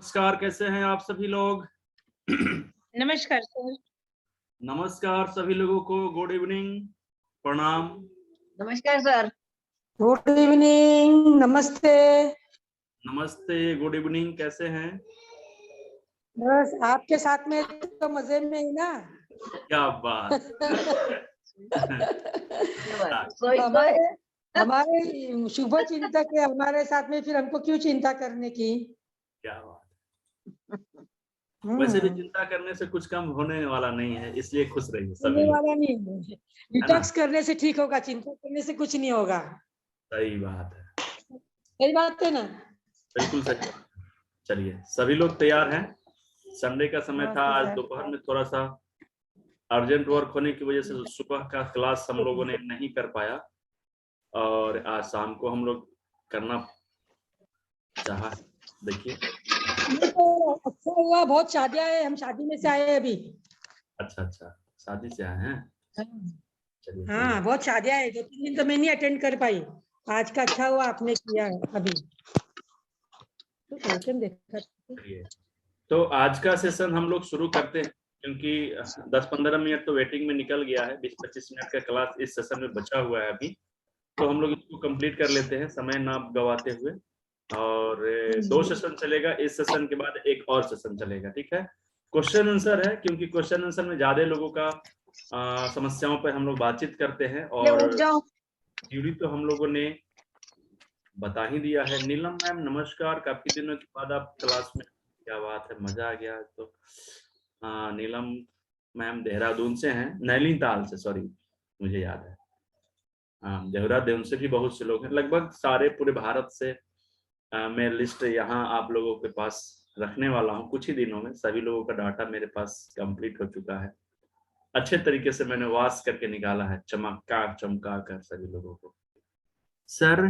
नमस्कार, कैसे हैं आप सभी लोग? नमस्कार सर। नमस्कार सभी लोगों को, गुड इवनिंग, प्रणाम। नमस्कार सर। गुड इवनिंग, नमस्ते। नमस्ते, गुड इवनिंग, कैसे हैं? बस आपके साथ में तो मजे में ही ना। क्या बात। हमारे हमारे शुभ चिंतक है हमारे साथ में, फिर हमको क्यों चिंता करने की। क्या बात। वैसे भी चिंता करने से कुछ कम होने वाला नहीं है, इसलिए खुश रहिए सभी होने लोग, वाला नहीं है। है ना? डिटॉक्स करने से ठीक होगा, चिंता करने से कुछ नहीं होगा। सही बात है, सही बात है ना। बिल्कुल सही बात है। चलिए, सभी लोग तैयार हैं? संडे का समय था, आज दोपहर में थोड़ा सा अर्जेंट वर्क होने की वजह से सुबह का क्लास हम लोगों ने नहीं कर पाया, और आज शाम को हम लोग करना चाहा। देखिए, तो अच्छा हुआ, बहुत शादियां है, हम शादी में से आए हैं अभी। अच्छा, शादी से आए हैं। चलिए, हाँ, बहुत शादियां है, 2-3 दिन तो मैं नहीं अटेंड कर पाई। आज का अच्छा हुआ आपने किया है अभी। तो देखा चलिए, तो आज का सेशन हम लोग शुरू करते हैं, क्योंकि 10-15 मिनट तो वेटिंग में निकल गया है। 20-25 मिनट का क्लास इस सेशन में बचा हुआ है अभी, तो हम लोग इसको कंप्लीट कर लेते हैं समय ना गवाते हुए। और 2 सेशन चलेगा, इस सेशन के बाद एक और सेशन चलेगा, ठीक है? क्वेश्चन आंसर है, क्योंकि क्वेश्चन आंसर में ज्यादा लोगों का समस्याओं पर हम लोग बातचीत करते हैं, और थ्योरी तो हम लोगों ने बता ही दिया है। नीलम मैम नमस्कार, काफी दिनों के बाद आप क्लास में, क्या बात है, मजा आ गया। तो नीलम मैम देहरादून से हैं, नैनीताल से, सॉरी, मुझे याद है। देहरादून से भी बहुत से लोग हैं, लगभग सारे पूरे भारत से। मैं लिस्ट यहाँ आप लोगों के पास रखने वाला हूँ कुछ ही दिनों में। सभी लोगों का डाटा मेरे पास कंप्लीट हो चुका है, अच्छे तरीके से मैंने वाश करके निकाला है, चमका कर सभी लोगों को। सर,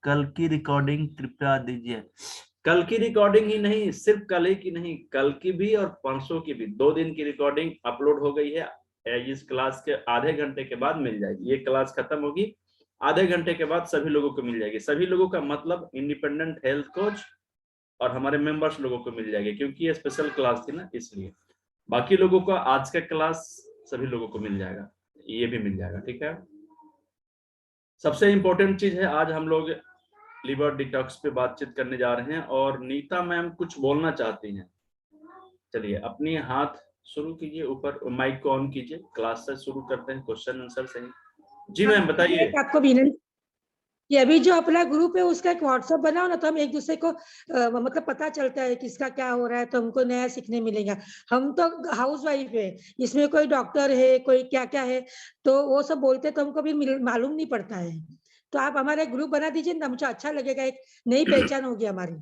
कल की रिकॉर्डिंग कृपया दीजिए। कल की रिकॉर्डिंग ही नहीं, सिर्फ कल ही की नहीं, कल की भी और परसों की भी, 2 दिन की रिकॉर्डिंग अपलोड हो गई है। इस क्लास के आधे घंटे के बाद मिल जाएगी। ये क्लास खत्म होगी, आधे घंटे के बाद सभी लोगों को मिल जाएगी। सभी लोगों का मतलब इंडिपेंडेंट हेल्थ कोच और हमारे मेंबर्स लोगों को मिल जाएगी, क्योंकि ये स्पेशल क्लास थी ना, इसलिए। बाकी लोगों को आज का क्लास सभी लोगों को मिल जाएगा, ये भी मिल जाएगा, ठीक है? सबसे इंपॉर्टेंट चीज है, आज हम लोग लिवर डिटॉक्स पे बातचीत करने जा रहे हैं, और नीता मैम कुछ बोलना चाहती हैं। चलिए, अपनी हाथ शुरू कीजिए, ऊपर माइक को ऑन कीजिए, क्लास से शुरू करते हैं क्वेश्चन आंसर से ही। जी मैम, बताइए। आपको विनंती कि अभी जो अपना ग्रुप है उसका एक व्हाट्सएप बनाओ ना, तो हम एक दूसरे को मतलब पता चलता है किसका क्या हो रहा है, तो हमको नया सीखने मिलेगा। हम तो हाउस वाइफ है, इसमें कोई डॉक्टर है, कोई क्या क्या है, तो वो सब बोलते तो हमको भी मालूम नहीं पड़ता है। तो आप हमारा ग्रुप बना दीजिए ना, मुझे अच्छा लगेगा, एक नई पहचान होगी हमारी।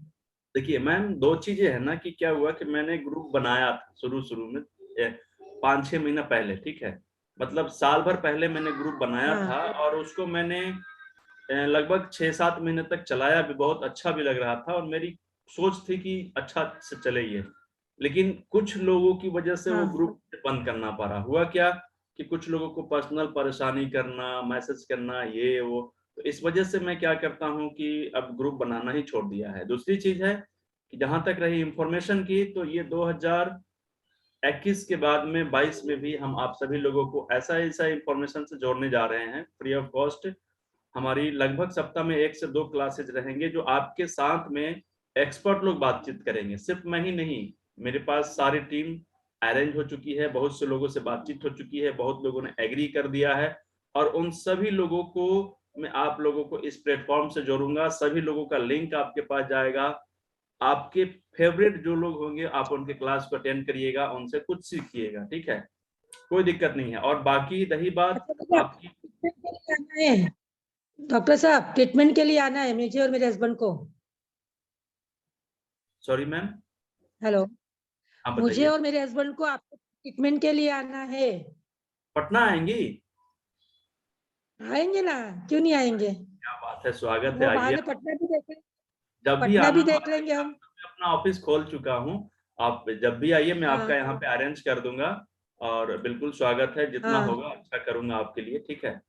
देखिए मैम, 2 चीजें है ना, कि क्या हुआ कि मैंने ग्रुप बनाया था शुरू में 5-6 महीना पहले, ठीक है? मतलब साल भर पहले मैंने ग्रुप बनाया था, और उसको मैंने लगभग 6-7 महीने तक चलाया भी, बहुत अच्छा भी लग रहा था, और मेरी सोच थी कि अच्छा से चले ये। लेकिन कुछ लोगों की वजह से वो ग्रुप बंद करना पड़ा। हुआ क्या कि कुछ लोगों को पर्सनल परेशानी करना, मैसेज करना, ये वो, तो इस वजह से मैं क्या करता हूँ कि अब ग्रुप बनाना ही छोड़ दिया है। दूसरी चीज है कि जहां तक रही इंफॉर्मेशन की, तो ये 2021 के बाद में 22 में भी हम आप सभी लोगों को ऐसा इंफॉर्मेशन से जोड़ने जा रहे हैं, फ्री ऑफ कॉस्ट। हमारी लगभग सप्ताह में 1 से 2 क्लासेज रहेंगे, जो आपके साथ में एक्सपर्ट लोग बातचीत करेंगे। सिर्फ मैं ही नहीं, मेरे पास सारी टीम अरेंज हो चुकी है, बहुत से लोगों से बातचीत हो चुकी है, बहुत लोगों ने एग्री कर दिया है, और उन सभी लोगों को मैं आप लोगों को इस प्लेटफॉर्म से जोड़ूंगा। सभी लोगों का लिंक आपके पास जाएगा। आपके फेवरेट जो लोग होंगे, आप उनके क्लास को अटेंड करिएगा, उनसे कुछ सीखिएगा, ठीक है? कोई दिक्कत नहीं है। और बाकी रही बात आपकी, डॉक्टर साहब, ट्रीटमेंट के लिए आना है मुझे और मेरे हस्बैंड को। सॉरी मैम, हेलो, हाँ मुझे बताइए। और मेरे हस्बैंड को आपको ट्रीटमेंट के लिए आना है। पटना आएंगी? आएंगे ना, क्यों नहीं आएंगे। क्या बात है, स्वागत है, वो आइए। बहाने पटना भी देख लेंगे, जब भी पटना आना भी हो देख लेंगे आइए, हम। मैं अपना ऑफिस खोल चुका हूँ। आप जब भी आइए, मैं आपका हाँ यहाँ पे अरेंज कर दूंगा, और बिल्कुल स्वागत है, जितना हाँ होगा अच्छा करूंगा आपके लिए, ठीक है?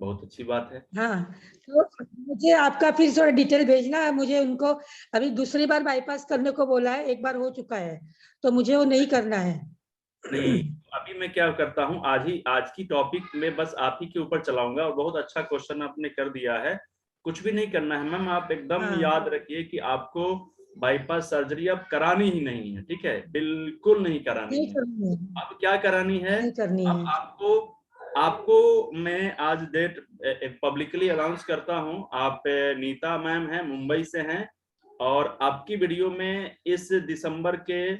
बहुत अच्छी बात है। हाँ, तो मुझे आपका फिर थोड़ा डिटेल भेजना है। मुझे उनको अभी दूसरी बार बाईपास करने को बोला है, एक बार हो चुका है, तो मुझे वो नहीं करना है। नहीं, अभी मैं क्या करता हूँ, आज की टॉपिक में बस आप ही के ऊपर चलाऊंगा, और बहुत अच्छा क्वेश्चन आपने कर दिया है। कुछ भी नहीं करना है मैम, आप एकदम हाँ, याद रखिए कि आपको बाईपास सर्जरी अब करानी ही नहीं है, ठीक है, बिल्कुल नहीं करानी नहीं है। करनी है, अब क्या करानी है, नहीं करनी अब है। आपको आपको मैं आज डेट पब्लिकली अनाउंस करता हूँ। आप नीता मैम हैं, मुंबई से हैं, और आपकी वीडियो में इस दिसंबर के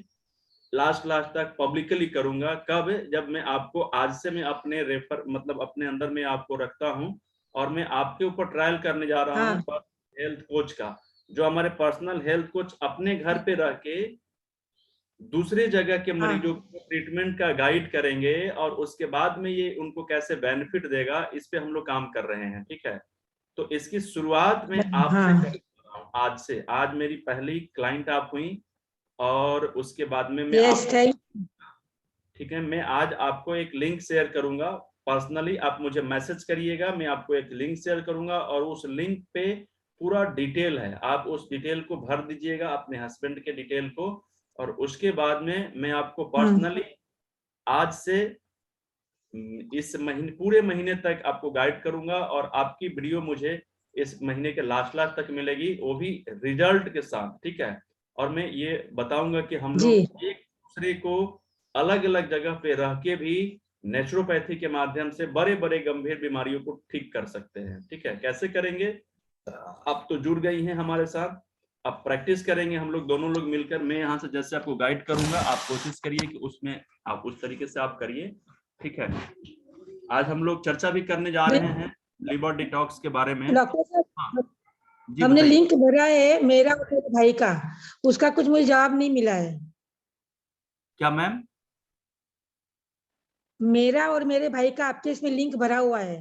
लास्ट तक पब्लिकली करूंगा। कब? जब मैं आपको आज से मैं अपने रेफर मतलब अपने अंदर में आपको रखता हूं, और मैं आपके ऊपर ट्रायल करने जा रहा हूं हाँ, हेल्थ कोच का, जो हमारे पर्सनल हेल्थ कोच अपने घर पे रह के दूसरे जगह के मरीजों हाँ, को ट्रीटमेंट का गाइड करेंगे, और उसके बाद में ये उनको कैसे बेनिफिट देगा, इस पे हम लोग काम कर रहे हैं, ठीक है। तो इसकी शुरुआत में आपसे कर हाँ, रहा हूं, आज से। आज मेरी पहली क्लाइंट आप हुई, और उसके बाद में मैं यस, आप, थैंक। ठीक है, मैं आज आपको एक लिंक शेयर करूंगा पर्सनली, आप मुझे मैसेज करिएगा, मैं आपको एक लिंक शेयर करूंगा, और उस लिंक पे पूरा डिटेल है, आप उस डिटेल को भर दीजिएगा, अपने हस्बैंड के डिटेल को, और उसके बाद में मैं आपको पर्सनली आज से इस महीने, पूरे महीने तक आपको गाइड करूंगा, और आपकी वीडियो मुझे इस महीने के लास्ट तक मिलेगी, वो भी रिजल्ट के साथ, ठीक है। और मैं ये बताऊंगा कि हम जी, लोग एक दूसरे को अलग अलग जगह पे रह के भी नेचुरोपैथी के माध्यम से बड़े बड़े गंभीर बीमारियों को ठीक कर सकते हैं, ठीक है। कैसे करेंगे? आप तो जुड़ गई हैं हमारे साथ, अब प्रैक्टिस करेंगे हम लोग दोनों लोग मिलकर। मैं यहाँ से जैसे आपको गाइड करूंगा, आप कोशिश करिए कि उसमें आप उस तरीके से आप करिए, ठीक है। आज हम लोग चर्चा भी करने जा रहे हैं लिवर डिटॉक्स के बारे में। डॉक्टर हाँ साहब, जी, हमने बताइए। लिंक भरा है मेरा और मेरे भाई का, उसका कुछ मुझे जवाब नहीं मिला है। क्या मैम? मेरा और मेरे भाई का आपके इसमें लिंक भरा हुआ है,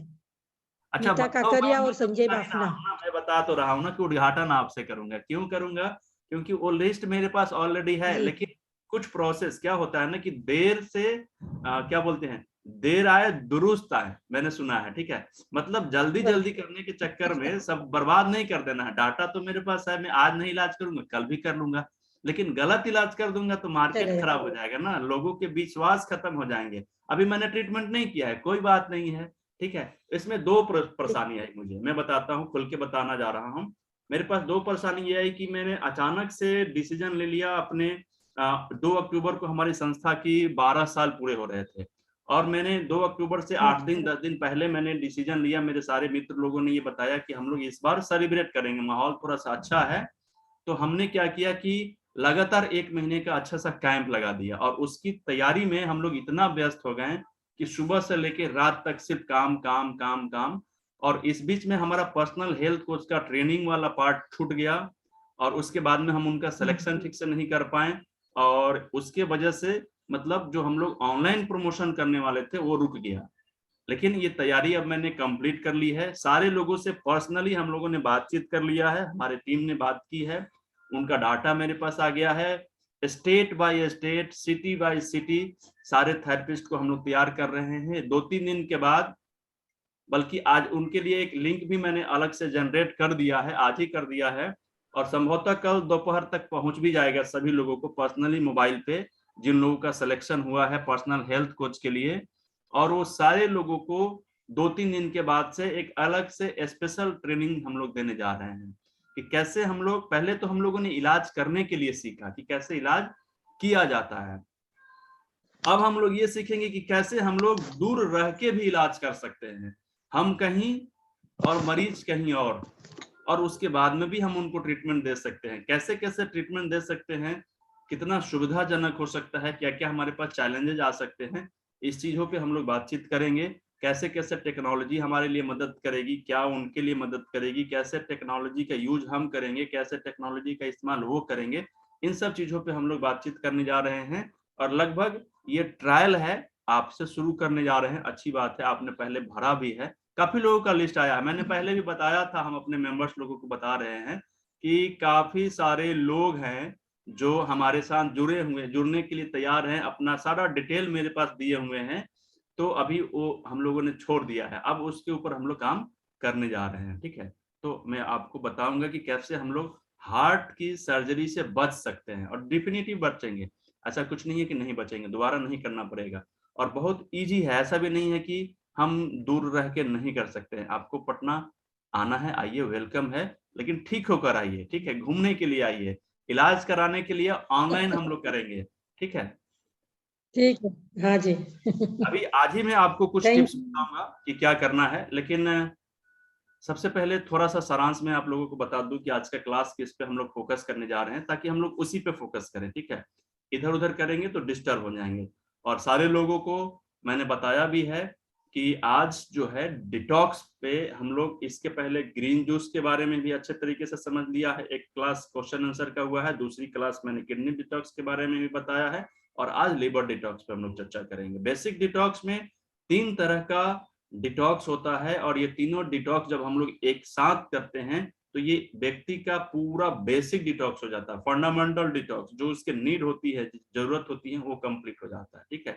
अच्छा, नीता तो काकरिया मैम और मैं तो संजय बता ही रहा बाफना। हूँ ना, मैं बता तो रहा हूँ ना कि उद्घाटन आपसे करूंगा। क्यों करूंगा? क्योंकि वो लिस्ट मेरे पास ऑलरेडी है, जी, लेकिन कुछ प्रोसेस क्या होता है ना कि देर से क्या बोलते हैं, देर आए दुरुस्त आए, मैंने सुना है, ठीक है। मतलब जल्दी जल्दी करने के चक्कर में सब बर्बाद नहीं कर देना है। डाटा तो मेरे पास है, मैं आज नहीं इलाज करूंगा, कल भी कर लूंगा, लेकिन गलत इलाज कर दूंगा तो मार्केट चलेगा। खराब हो जाएगा ना, लोगों के विश्वास खत्म हो जाएंगे। अभी मैंने ट्रीटमेंट नहीं किया है, कोई बात नहीं है, ठीक है। इसमें दो परेशानी आई मुझे, मैं बताता हूँ, खुल के बताना जा रहा हूँ। मेरे पास दो परेशानी ये आई कि मैंने अचानक से डिसीजन ले लिया अपने 2 अक्टूबर को हमारी संस्था की 12 साल पूरे हो रहे थे, और मैंने 2 अक्टूबर से 8 दिन 10 दिन पहले मैंने डिसीजन लिया। मेरे सारे मित्र लोगों ने ये बताया कि हम लोग इस बार सेलिब्रेट करेंगे, माहौल थोड़ा सा अच्छा है। तो हमने क्या किया कि लगातार 1 महीने का अच्छा सा कैंप लगा दिया, और उसकी तैयारी में हम लोग इतना व्यस्त हो गए कि सुबह से लेकर रात तक सिर्फ काम काम काम काम। और इस बीच में हमारा पर्सनल हेल्थ कोच का ट्रेनिंग वाला पार्ट छूट गया, और उसके बाद में हम उनका सिलेक्शन ठीक से नहीं कर पाए, और उसके वजह से मतलब जो हम लोग ऑनलाइन प्रमोशन करने वाले थे वो रुक गया। लेकिन ये तैयारी अब मैंने कंप्लीट कर ली है, सारे लोगों से पर्सनली हम लोगों ने बातचीत कर लिया है, हमारे टीम ने बात की है, उनका डाटा मेरे पास आ गया है। State by state, city bye city सारे थेरेपिस्ट को हम लोग तैयार कर रहे हैं 2-3 दिन के बाद। बल्कि आज उनके लिए एक लिंक भी मैंने अलग से जनरेट कर दिया है, आज ही कर दिया है, और संभवतः कल दोपहर तक पहुंच भी जाएगा सभी लोगों को पर्सनली मोबाइल पे, जिन लोगों का सिलेक्शन हुआ है पर्सनल हेल्थ कोच के लिए। और वो सारे लोगों को 2-3 दिन के बाद से एक अलग से स्पेशल ट्रेनिंग हम लोग देने जा रहे हैं कि कैसे हम लोग, पहले तो हम लोगों ने इलाज करने के लिए सीखा कि कैसे इलाज किया जाता है, अब हम लोग ये सीखेंगे कि कैसे हम लोग दूर रह के भी इलाज कर सकते हैं, हम कहीं और मरीज कहीं और उसके बाद में भी हम उनको ट्रीटमेंट दे सकते हैं। कैसे कैसे ट्रीटमेंट दे सकते हैं, कितना सुविधाजनक हो सकता है, क्या क्या हमारे पास चैलेंजेस आ सकते हैं, इस चीजों पे हम लोग बातचीत करेंगे। कैसे कैसे टेक्नोलॉजी हमारे लिए मदद करेगी, क्या उनके लिए मदद करेगी, कैसे टेक्नोलॉजी का यूज हम करेंगे, कैसे टेक्नोलॉजी का इस्तेमाल वो करेंगे, इन सब चीजों पे हम लोग बातचीत करने जा रहे हैं। और लगभग ये ट्रायल है, आपसे शुरू करने जा रहे हैं। अच्छी बात है, आपने पहले भरा भी है, काफी लोगों का लिस्ट आया है, मैंने पहले भी बताया था, हम अपने मेंबर्स लोगों को बता रहे हैं कि काफी सारे लोग हैं जो हमारे साथ जुड़ने के लिए तैयार हैं, अपना सारा डिटेल मेरे पास दिए हुए हैं। तो अभी वो हम लोगों ने छोड़ दिया है, अब उसके ऊपर हम लोग काम करने जा रहे हैं, ठीक है। तो मैं आपको बताऊंगा कि कैसे हम लोग हार्ट की सर्जरी से बच सकते हैं, और डेफिनेटली बचेंगे। ऐसा कुछ नहीं है कि नहीं बचेंगे, दोबारा नहीं करना पड़ेगा, और बहुत इजी है। ऐसा भी नहीं है कि हम दूर रह के नहीं कर सकते हैं। आपको पटना आना है, आइए, वेलकम है, लेकिन ठीक होकर आइए, ठीक है। घूमने के लिए आइए, इलाज कराने के लिए ऑनलाइन हम लोग करेंगे, ठीक है। ठीक है, हाँ जी। अभी आज ही मैं आपको कुछ थैंक टिप्स बताऊंगा कि क्या करना है, लेकिन सबसे पहले थोड़ा सा सारांश में आप लोगों को बता दूं कि आज का क्लास किस पे हम लोग फोकस करने जा रहे हैं, ताकि हम लोग उसी पे फोकस करें, ठीक है। इधर उधर करेंगे तो डिस्टर्ब हो जाएंगे। और सारे लोगों को मैंने बताया भी है कि आज जो है डिटॉक्स पे हम लोग, इसके पहले ग्रीन जूस के बारे में भी अच्छे तरीके से समझ लिया है, एक क्लास क्वेश्चन आंसर का हुआ है, दूसरी क्लास मैंने किडनी डिटॉक्स के बारे में भी बताया है, और आज लिवर डिटॉक्स पे हम लोग चर्चा करेंगे। बेसिक डिटॉक्स में 3 तरह का डिटॉक्स होता है, और ये तीनों डिटॉक्स जब हम लोग एक साथ करते हैं तो ये व्यक्ति का पूरा बेसिक डिटॉक्स हो जाता है। फंडामेंटल डिटॉक्स, जो उसके नीड होती है, जरूरत होती है, वो कंप्लीट हो जाता है, ठीक है।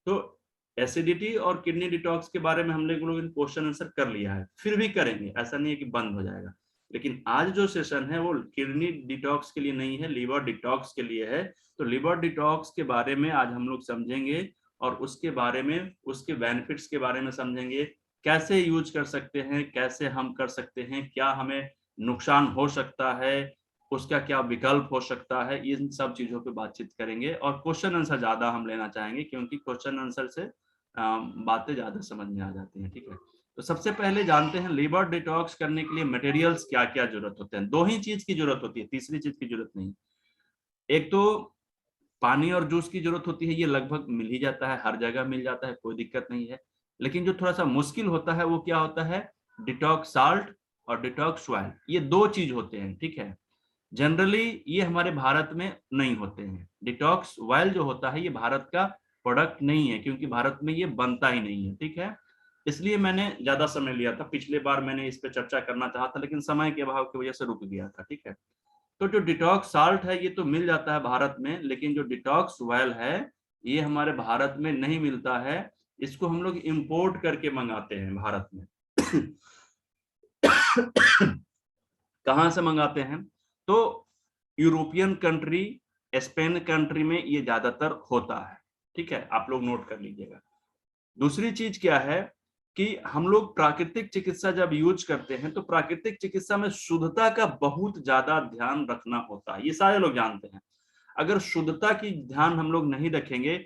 तो एसिडिटी और किडनी डिटॉक्स के बारे में हम लोग क्वेश्चन आंसर कर लिया है, फिर भी करेंगे, ऐसा नहीं है कि बंद हो जाएगा। लेकिन आज जो सेशन है वो किडनी डिटॉक्स के लिए नहीं है, लिवर डिटॉक्स के लिए है। तो लिवर डिटॉक्स के बारे में आज हम लोग समझेंगे, और उसके बारे में, उसके बेनिफिट्स के बारे में समझेंगे, कैसे यूज कर सकते हैं, कैसे हम कर सकते हैं, क्या हमें नुकसान हो सकता है, उसका क्या विकल्प हो सकता है, इन सब चीजों पे बातचीत करेंगे। और क्वेश्चन आंसर ज्यादा हम लेना चाहेंगे, क्योंकि क्वेश्चन आंसर से बातें ज्यादा समझ में आ जाती हैं, ठीक है। तो सबसे पहले जानते हैं लिवर डिटॉक्स करने के लिए मटेरियल्स क्या क्या जरूरत होते हैं। 2 ही चीज की जरूरत होती है, तीसरी चीज की जरूरत नहीं। एक तो पानी और जूस की जरूरत होती है, ये लगभग मिल ही जाता है, हर जगह मिल जाता है, कोई दिक्कत नहीं है। लेकिन जो थोड़ा सा मुश्किल होता है वो क्या होता है, डिटॉक्स साल्ट और डिटॉक्स ऑयल, ये 2 चीज होते हैं, ठीक है। जनरली ये हमारे भारत में नहीं होते हैं। डिटॉक्स ऑयल जो होता है ये भारत का प्रोडक्ट नहीं है, क्योंकि भारत में ये बनता ही नहीं है, ठीक है। इसलिए मैंने ज्यादा समय लिया था, पिछले बार मैंने इस पे चर्चा करना चाहा था, लेकिन समय के अभाव की वजह से रुक गया था, ठीक है। तो जो डिटॉक्स साल्ट है ये तो मिल जाता है भारत में, लेकिन जो डिटॉक्स ऑयल है ये हमारे भारत में नहीं मिलता है। इसको हम लोग इंपोर्ट करके मंगाते हैं भारत में। कहां से मंगाते हैं, तो यूरोपियन कंट्री, स्पेन कंट्री में ये ज्यादातर होता है, ठीक है, आप लोग नोट कर लीजिएगा। दूसरी चीज क्या है कि हम लोग प्राकृतिक चिकित्सा जब यूज करते हैं तो प्राकृतिक चिकित्सा में शुद्धता का बहुत ज्यादा ध्यान रखना होता है, ये सारे लोग जानते हैं। अगर शुद्धता की ध्यान हम लोग नहीं रखेंगे,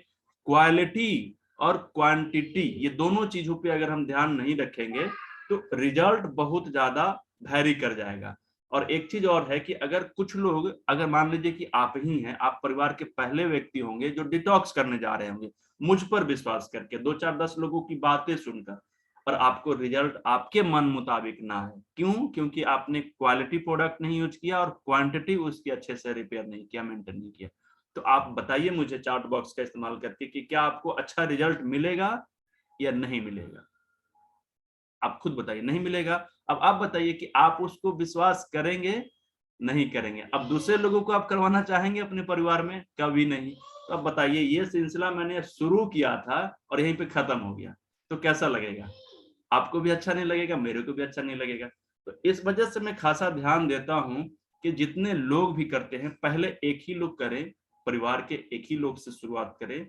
क्वालिटी और क्वांटिटी, ये दोनों चीजों पे अगर हम ध्यान नहीं रखेंगे तो रिजल्ट बहुत ज्यादा वैरी कर जाएगा। और एक चीज और है कि अगर कुछ लोग, अगर मान लीजिए कि आप ही हैं, आप परिवार के पहले व्यक्ति होंगे जो डिटॉक्स करने जा रहे होंगे, मुझ पर विश्वास करके 2 4 10 लोगों की बातें सुनकर, और आपको रिजल्ट आपके मन मुताबिक ना है, क्यों? क्योंकि आपने क्वालिटी प्रोडक्ट नहीं यूज किया और क्वांटिटी उसकी अच्छे से रिपेयर नहीं किया, मेंटेन नहीं किया। तो आप बताइए मुझे चैट बॉक्स का इस्तेमाल करके कि क्या आपको अच्छा रिजल्ट मिलेगा या नहीं मिलेगा। आप खुद बताइए, नहीं मिलेगा। अब आप बताइए कि आप उसको विश्वास करेंगे, नहीं करेंगे। अब दूसरे लोगों को आप करवाना चाहेंगे अपने परिवार में? कभी नहीं। तो अब बताइए, ये सिलसिला मैंने शुरू किया था और यहीं पे खत्म हो गया, तो कैसा लगेगा? आपको भी अच्छा नहीं लगेगा, मेरे को भी अच्छा नहीं लगेगा। तो इस वजह से मैं खासा ध्यान देता हूं कि जितने लोग भी करते हैं पहले एक ही लोग करें, परिवार के एक ही लोग से शुरुआत करें,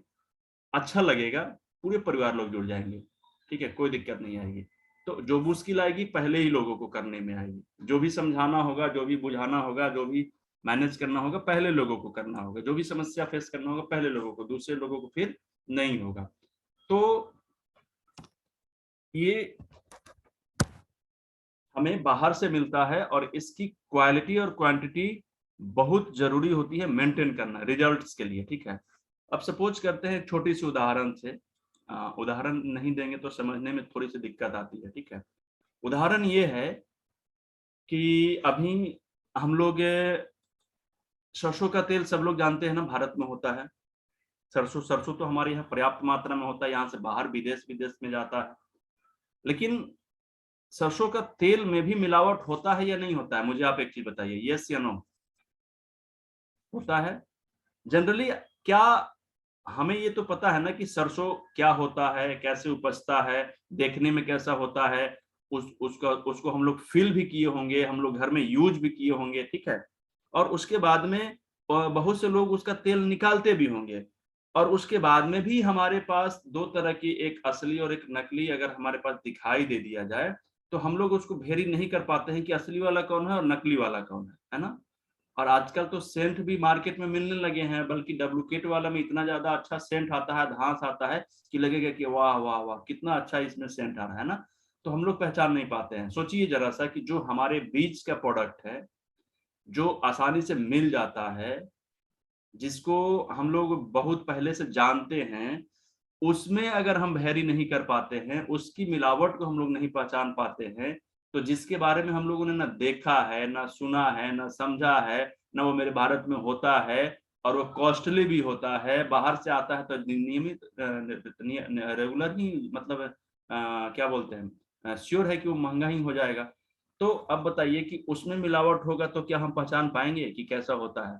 अच्छा लगेगा, पूरे परिवार लोग जुड़ जाएंगे, ठीक है, कोई दिक्कत नहीं आएगी। तो जो मुश्किल आएगी पहले ही लोगों को करने में आएगी, जो भी समझाना होगा, जो भी बुझाना होगा, जो भी मैनेज करना होगा, पहले लोगों को करना होगा, जो भी समस्या फेस करना होगा पहले लोगों को, दूसरे लोगों को फिर नहीं होगा। तो ये हमें बाहर से मिलता है और इसकी क्वालिटी और क्वांटिटी बहुत जरूरी होती है मेंटेन करना रिजल्ट्स के लिए, ठीक है। अब सपोज करते हैं छोटी सी उदाहरण से, उदाहरण नहीं देंगे तो समझने में थोड़ी सी दिक्कत आती है, ठीक है। उदाहरण ये है कि अभी हम लोग, सरसों का तेल सब लोग जानते हैं ना, भारत में होता है। सरसों सरसों तो हमारे यहाँ पर्याप्त मात्रा में होता है, यहाँ से बाहर विदेश विदेश में जाता है। लेकिन सरसों का तेल में भी मिलावट होता है या नहीं होता है? मुझे आप एक चीज बताइए, यस या नो? होता है जनरली। क्या हमें ये तो पता है ना कि सरसों क्या होता है, कैसे उपजता है, देखने में कैसा होता है, उसको हम लोग फील भी किए होंगे, हम लोग घर में यूज भी किए होंगे, ठीक है। और उसके बाद में बहुत से लोग उसका तेल निकालते भी होंगे, और उसके बाद में भी हमारे पास दो तरह की, एक असली और एक नकली अगर हमारे पास दिखाई दे दिया जाए, तो हम लोग उसको वेरी नहीं कर पाते हैं कि असली वाला कौन है और नकली वाला कौन है ना। और आजकल तो सेंट भी मार्केट में मिलने लगे हैं, बल्कि डुप्लीकेट वाला में इतना ज्यादा अच्छा सेंट आता है, धांस आता है कि लगेगा कि वाह वाह वाह कितना अच्छा इसमें सेंट आ रहा है ना। तो हम लोग पहचान नहीं पाते हैं। सोचिए जरा सा कि जो हमारे बीच का प्रोडक्ट है, जो आसानी से मिल जाता है, जिसको हम लोग बहुत पहले से जानते हैं, उसमें अगर हम वेरी नहीं कर पाते हैं, उसकी मिलावट को हम लोग नहीं पहचान पाते हैं, तो जिसके बारे में हम लोगों ने ना देखा है, ना सुना है, ना समझा है, ना वो मेरे भारत में होता है, और वो कॉस्टली भी होता है, बाहर से आता है तो नियमित रेगुलर ही, मतलब क्या बोलते हैं, श्योर है कि वो महंगा ही हो जाएगा। तो अब बताइए कि उसमें मिलावट होगा तो क्या हम पहचान पाएंगे कि कैसा होता है?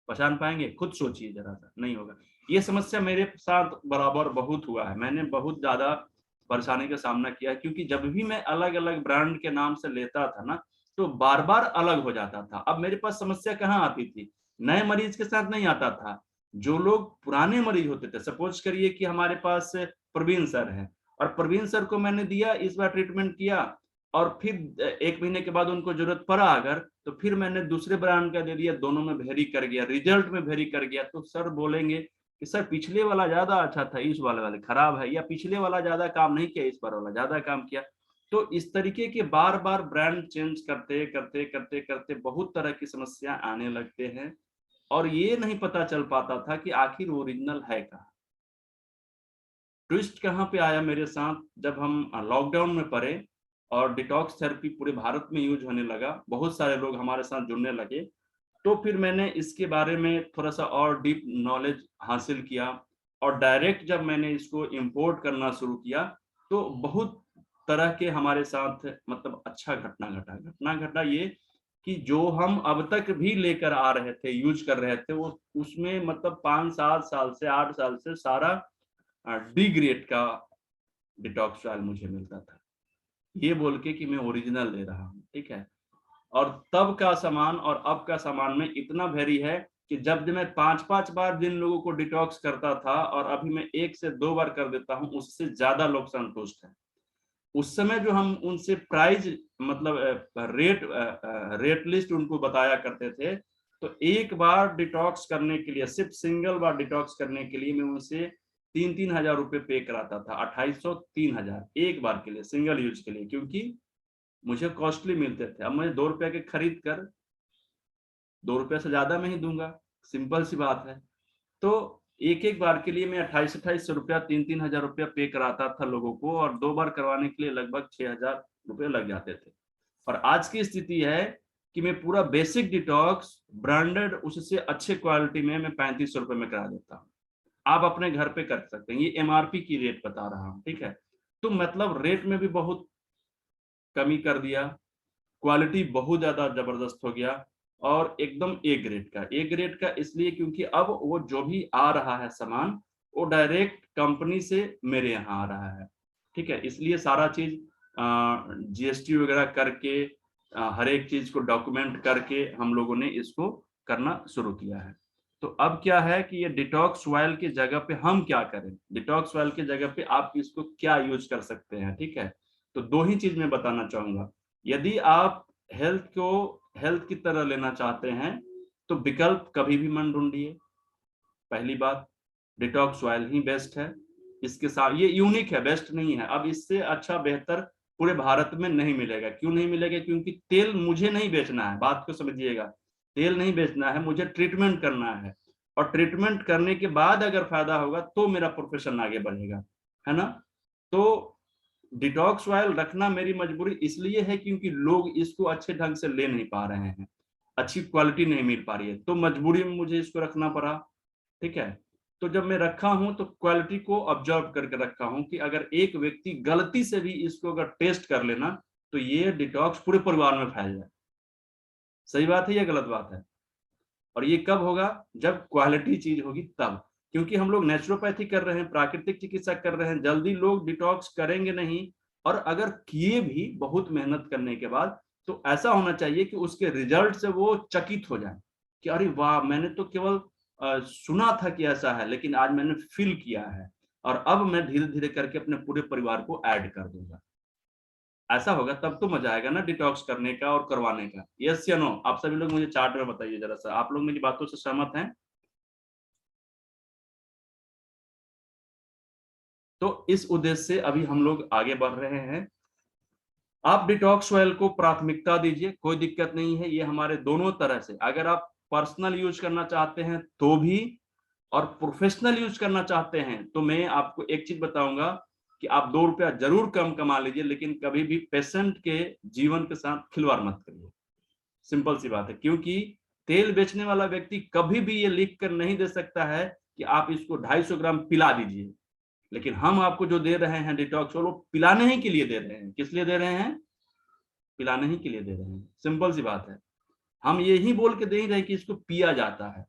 पहचान पाएंगे? खुद सोचिए जरा सा, नहीं होगा। ये समस्या मेरे साथ बराबर बहुत हुआ है, मैंने बहुत ज्यादा परेशानी का सामना किया है, क्योंकि जब भी मैं अलग अलग ब्रांड के नाम से लेता था ना, तो बार बार अलग हो जाता था। अब मेरे पास समस्या कहाँ आती थी? नए मरीज के साथ नहीं आता था। जो लोग पुराने मरीज होते थे, सपोज करिए कि हमारे पास प्रवीण सर है, और प्रवीण सर को मैंने दिया, इस बार ट्रीटमेंट किया, और फिर 1 महीने के बाद उनको जरूरत पड़ा अगर, तो फिर मैंने दूसरे ब्रांड का दे दिया, दोनों में वेरी कर गया, रिजल्ट में वेरी कर गया। तो सर बोलेंगे कि सर पिछले वाला ज्यादा अच्छा था, इस वाले खराब है, या पिछले वाला ज्यादा काम नहीं किया, इस बार वाला ज्यादा काम किया। तो इस तरीके के बार बार ब्रांड चेंज करते करते करते करते बहुत तरह की समस्या आने लगते हैं, और ये नहीं पता चल पाता था कि आखिर ओरिजिनल है कहाँ। ट्विस्ट कहाँ पे आया मेरे साथ, जब हम लॉकडाउन में पड़े और डिटॉक्स थेरेपी पूरे भारत में यूज होने लगा, बहुत सारे लोग हमारे साथ जुड़ने लगे, तो फिर मैंने इसके बारे में थोड़ा सा और डीप नॉलेज हासिल किया, और डायरेक्ट जब मैंने इसको इंपोर्ट करना शुरू किया, तो बहुत तरह के हमारे साथ मतलब अच्छा घटना घटा ये कि जो हम अब तक भी लेकर आ रहे थे, यूज कर रहे थे, वो उसमें मतलब 5-7 साल से 8 साल से सारा डी ग्रेड का डिटॉक्स ऑयल मुझे मिलता था, ये बोल के कि मैं ओरिजिनल ले रहा हूँ, ठीक है। और तब का सामान और अब का सामान में इतना वेरी है कि जब मैं 5-5 बार जिन लोगों को डिटॉक्स करता था, और अभी मैं 1 से 2 बार कर देता हूँ, उससे ज्यादा लोग संतुष्ट हैं। उस समय जो हम उनसे प्राइस मतलब रेट लिस्ट उनको बताया करते थे, तो एक बार डिटॉक्स करने के लिए, सिर्फ सिंगल बार डिटॉक्स करने के लिए मैं उनसे 3-3 हजार रुपए पे कराता था, 2800-3000 एक बार के लिए, सिंगल यूज के लिए, क्योंकि मुझे कॉस्टली मिलते थे। अब मैं 2 रुपए के खरीद कर 2 रुपए से ज्यादा में ही दूंगा, सिंपल सी बात है। तो एक एक बार के लिए मैं 2800 रुपया, 3-3 हजार रुपया पे कराता था लोगों को, और 2 बार करवाने के लिए लगभग 6,000 रुपये लग जाते थे। और आज की स्थिति है कि मैं पूरा बेसिक डिटॉक्स ब्रांडेड, उससे अच्छे क्वालिटी में मैं 3500 रुपये में करा देता हूँ। आप अपने घर पे कर सकते हैं, ये एमआरपी की रेट बता रहा हूँ, ठीक है। तो मतलब रेट में भी बहुत कमी कर दिया, क्वालिटी बहुत ज्यादा जबरदस्त हो गया, और एकदम ए ग्रेड का इसलिए क्योंकि अब वो जो भी आ रहा है सामान, वो डायरेक्ट कंपनी से मेरे यहाँ आ रहा है, ठीक है। इसलिए सारा चीज जीएसटी वगैरह करके, हर एक चीज को डॉक्यूमेंट करके हम लोगों ने इसको करना शुरू किया है। तो अब क्या है कि ये डिटॉक्स ऑयल की जगह पे हम क्या करें, डिटॉक्स ऑयल की जगह पे आप इसको क्या यूज कर सकते हैं, ठीक है। तो 2 ही चीज मैं बताना चाहूंगा। यदि आप हेल्थ की तरह लेना चाहते हैं, तो विकल्प कभी भी मन ढूंढिए। पहली बात, डिटॉक्स ऑयल ही बेस्ट है। इसके साथ ये यूनिक है, बेस्ट नहीं है। अब इससे अच्छा बेहतर पूरे भारत में नहीं मिलेगा। क्यों नहीं मिलेगा? क्योंकि तेल मुझे नहीं बेचना है, बात को समझिएगा। तेल नहीं बेचना है, मुझे ट्रीटमेंट करना है, और ट्रीटमेंट करने के बाद अगर फायदा होगा तो मेरा प्रोफेशन आगे बढ़ेगा, है ना। तो डिटॉक्स ऑयल रखना मेरी मजबूरी इसलिए है क्योंकि लोग इसको अच्छे ढंग से ले नहीं पा रहे हैं, अच्छी क्वालिटी नहीं मिल पा रही है, तो मजबूरी में मुझे इसको रखना पड़ा, ठीक है। तो जब मैं रखा हूं तो क्वालिटी को ऑब्जर्व करके रखा हूं कि अगर एक व्यक्ति गलती से भी इसको अगर टेस्ट कर लेना, तो ये डिटॉक्स पूरे परिवार में फैल जाए। सही बात है या गलत बात है? और ये कब होगा? जब क्वालिटी चीज होगी तब। क्योंकि हम लोग नेचुरोपैथी कर रहे हैं, प्राकृतिक चिकित्सा कर रहे हैं, जल्दी लोग डिटॉक्स करेंगे नहीं, और अगर किए भी बहुत मेहनत करने के बाद, तो ऐसा होना चाहिए कि उसके रिजल्ट से वो चकित हो जाए कि अरे वाह, मैंने तो केवल सुना था कि ऐसा है, लेकिन आज मैंने फील किया है, और अब मैं धीरे धीरे करके अपने पूरे परिवार को ऐड कर दूंगा। ऐसा होगा तब तो मजा आएगा ना डिटॉक्स करने का और करवाने का। यस या नो? आप सभी लोग मुझे चार्ट में बताइए जरा सा, आप लोग मेरी बातों से सहमत हैं? तो इस उद्देश्य से अभी हम लोग आगे बढ़ रहे हैं। आप डिटॉक्स ऑयल को प्राथमिकता दीजिए, कोई दिक्कत नहीं है, ये हमारे दोनों तरह से, अगर आप पर्सनल यूज करना चाहते हैं तो भी, और प्रोफेशनल यूज करना चाहते हैं तो मैं आपको एक चीज बताऊंगा कि आप 2 रुपया जरूर कम कमा लीजिए, लेकिन कभी भी पेशेंट के जीवन के साथ खिलवाड़ मत करिए। सिंपल सी बात है, क्योंकि तेल बेचने वाला व्यक्ति कभी भी ये लिख कर नहीं दे सकता है कि आप इसको 250 ग्राम पिला दीजिए, लेकिन हम आपको जो दे रहे हैं डिटॉक्स, वो पिलाने ही के लिए दे रहे हैं। किस लिए दे रहे हैं? पिलाने ही के लिए दे रहे हैं। सिंपल सी बात है, हम यही बोल के दे ही रहे कि इसको पिया जाता है,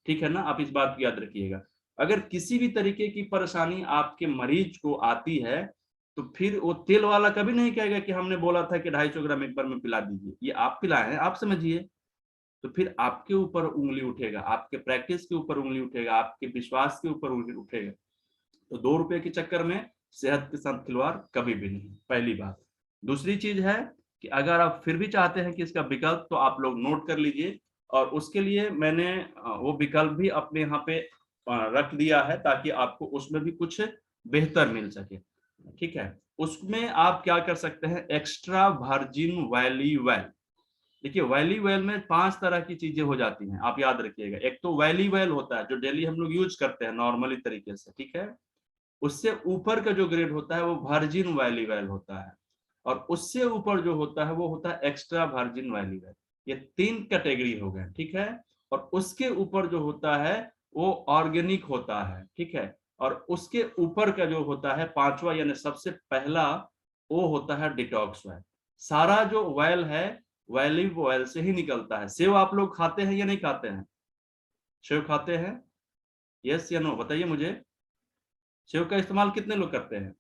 ठीक है ना? आप इस बात को याद रखिएगा। अगर किसी भी तरीके की परेशानी आपके मरीज को आती है, तो फिर वो तेल वाला कभी नहीं कहेगा कि हमने बोला था कि 250 ग्राम एक बार में पिला दीजिए, ये आप पिलाए हैं, आप समझिए। तो फिर आपके ऊपर उंगली उठेगा, आपके प्रैक्टिस के ऊपर उंगली उठेगा, आपके विश्वास के ऊपर उंगली उठेगा। तो 2 रुपए के चक्कर में सेहत के साथ खिलवाड़ कभी भी नहीं, पहली बात। दूसरी चीज है कि अगर आप फिर भी चाहते हैं कि इसका विकल्प, तो आप लोग नोट कर लीजिए, और उसके लिए मैंने वो विकल्प भी अपने यहाँ पे रख दिया है, ताकि आपको उसमें भी कुछ बेहतर मिल सके, ठीक है? उसमें आप क्या कर सकते हैं, एक्स्ट्रा वर्जिन वैली वेल। देखिए, वैली वेल में 5 तरह की चीजें हो जाती हैं, आप याद रखिएगा। एक तो वैली वेल होता है जो डेली हम लोग यूज करते हैं नॉर्मली तरीके से, ठीक है? उससे ऊपर का जो ग्रेड होता है वो वर्जिन वैली वेल होता है, और उससे ऊपर जो होता है वो होता है एक्स्ट्रा वर्जिन वैली वेल। ये 3 कैटेगरी हो गए, ठीक है? और उसके ऊपर जो होता है वो ऑर्गेनिक होता है, ठीक है? और उसके ऊपर का जो होता है 5वां, यानी सबसे पहला, वो होता है डिटॉक्स वेल। सारा जो वेल है वैली वेल से ही निकलता है। सेव आप लोग खाते हैं या नहीं खाते हैं? सेव खाते हैं? यस या नो बताइए मुझे। सेव का इस्तेमाल कितने लोग करते हैं?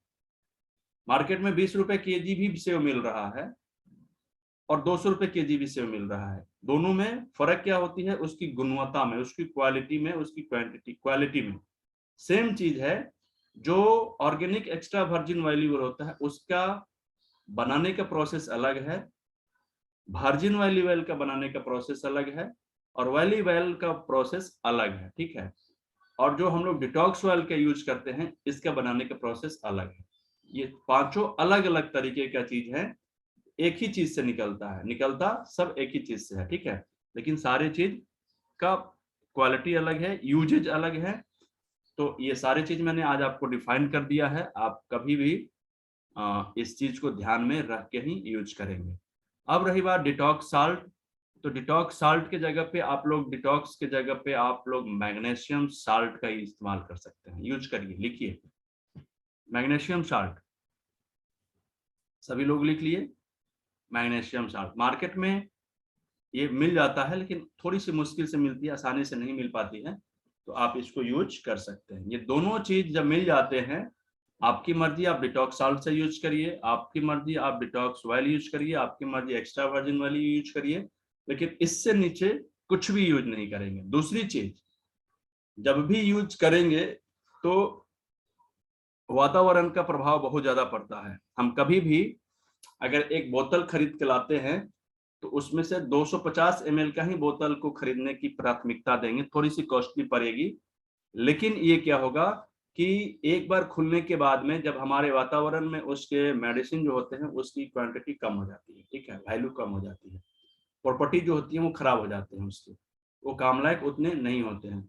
मार्केट में 20 रुपए केजी भी सेव मिल रहा है, और 200 रुपए केजी भी सेव मिल रहा है। दोनों में फर्क क्या होती है? उसकी गुणवत्ता में, उसकी क्वालिटी में, उसकी क्वांटिटी क्वालिटी में। सेम चीज है, जो organic extra virgin valley well होता है उसका बनाने का प्रोसेस अलग है, वर्जिन वैली वेल का बनाने का प्रोसेस अलग है, और वैली वेल का प्रोसेस अलग है, ठीक है? और जो हम लोग डिटॉक्स ऑयल का यूज करते हैं, इसका बनाने का प्रोसेस अलग है। ये पांचों अलग अलग तरीके का चीज है, एक ही चीज से निकलता सब एक ही चीज से है, ठीक है? लेकिन सारे चीज का क्वालिटी अलग है, यूजेज अलग है। तो ये सारी चीज मैंने आज आपको डिफाइन कर दिया है, आप कभी भी इस चीज को ध्यान में रख के ही यूज करेंगे। अब रही बात डिटॉक्स साल्ट, तो डिटॉक्स साल्ट के जगह पे आप लोग, डिटॉक्स के जगह पे आप लोग मैग्नीशियम साल्ट का ही इस्तेमाल कर सकते हैं। यूज करिए, लिखिए मैग्नीशियम साल्ट, सभी लोग लिख लिए मैग्नीशियम साल्ट। मार्केट में ये मिल जाता है, लेकिन थोड़ी सी मुश्किल से मिलती है, आसानी से नहीं मिल पाती है, तो आप इसको यूज कर सकते हैं। ये दोनों चीज जब मिल जाते हैं, आपकी मर्जी आप डिटॉक्स साल्ट से यूज करिए, आपकी मर्जी आप डिटॉक्स ऑयल यूज करिए, आपकी मर्जी एक्स्ट्रा वर्जिन वाली यूज करिए, लेकिन इससे नीचे कुछ भी यूज नहीं करेंगे। दूसरी चीज, जब भी यूज करेंगे तो वातावरण का प्रभाव बहुत ज्यादा पड़ता है। हम कभी भी अगर एक बोतल खरीद के लाते हैं, तो उसमें से 250 ml का ही बोतल को खरीदने की प्राथमिकता देंगे, थोड़ी सी कॉस्टली पड़ेगी, लेकिन ये क्या होगा कि एक बार खुलने के बाद में जब हमारे वातावरण में उसके मेडिसिन जो होते हैं उसकी क्वांटिटी कम हो जाती है, ठीक है, वैल्यू कम हो जाती है, प्रॉपर्टी जो होती है वो खराब हो जाते हैं, उसके वो काम लायक उतने नहीं होते हैं,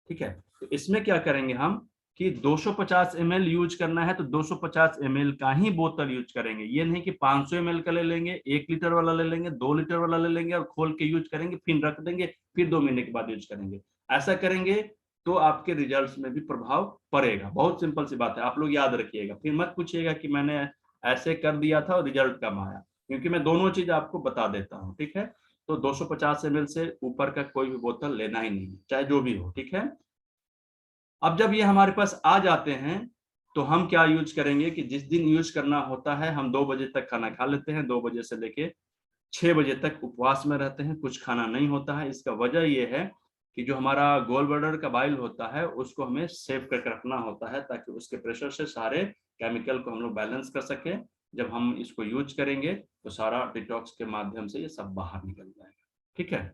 ठीक है? तो इसमें क्या करेंगे हम कि 250 ml यूज करना है तो 250 ml का ही बोतल यूज करेंगे। ये नहीं कि 500 ml का ले लेंगे, 1 लीटर वाला ले लेंगे, 2 लीटर वाला ले लेंगे और खोल के यूज करेंगे, फिर रख देंगे, फिर 2 महीने के बाद यूज करेंगे। ऐसा करेंगे तो आपके रिजल्ट्स में भी प्रभाव पड़ेगा। बहुत सिंपल सी बात है, आप लोग याद रखिएगा। फिर मत पूछिएगा कि मैंने ऐसे कर दिया था और रिजल्ट कम आया, क्योंकि मैं दोनों चीज आपको बता देता हूँ, ठीक है? तो 250 ml से ऊपर का कोई भी बोतल लेना ही नहीं, चाहे जो भी हो, ठीक है। अब जब ये हमारे पास आ जाते हैं तो हम क्या यूज करेंगे कि जिस दिन यूज करना होता है हम 2 बजे तक खाना खा लेते हैं, 2 बजे से लेके 6 बजे तक उपवास में रहते हैं, कुछ खाना नहीं होता है। इसका वजह ये है कि जो हमारा गोल ब्लैडर का बाइल होता है उसको हमें सेव करके रखना होता है, ताकि उसके प्रेशर से सारे केमिकल को हम लोग बैलेंस कर सके। जब हम इसको यूज करेंगे तो सारा डिटॉक्स के माध्यम से ये सब बाहर निकल जाएगा, ठीक है।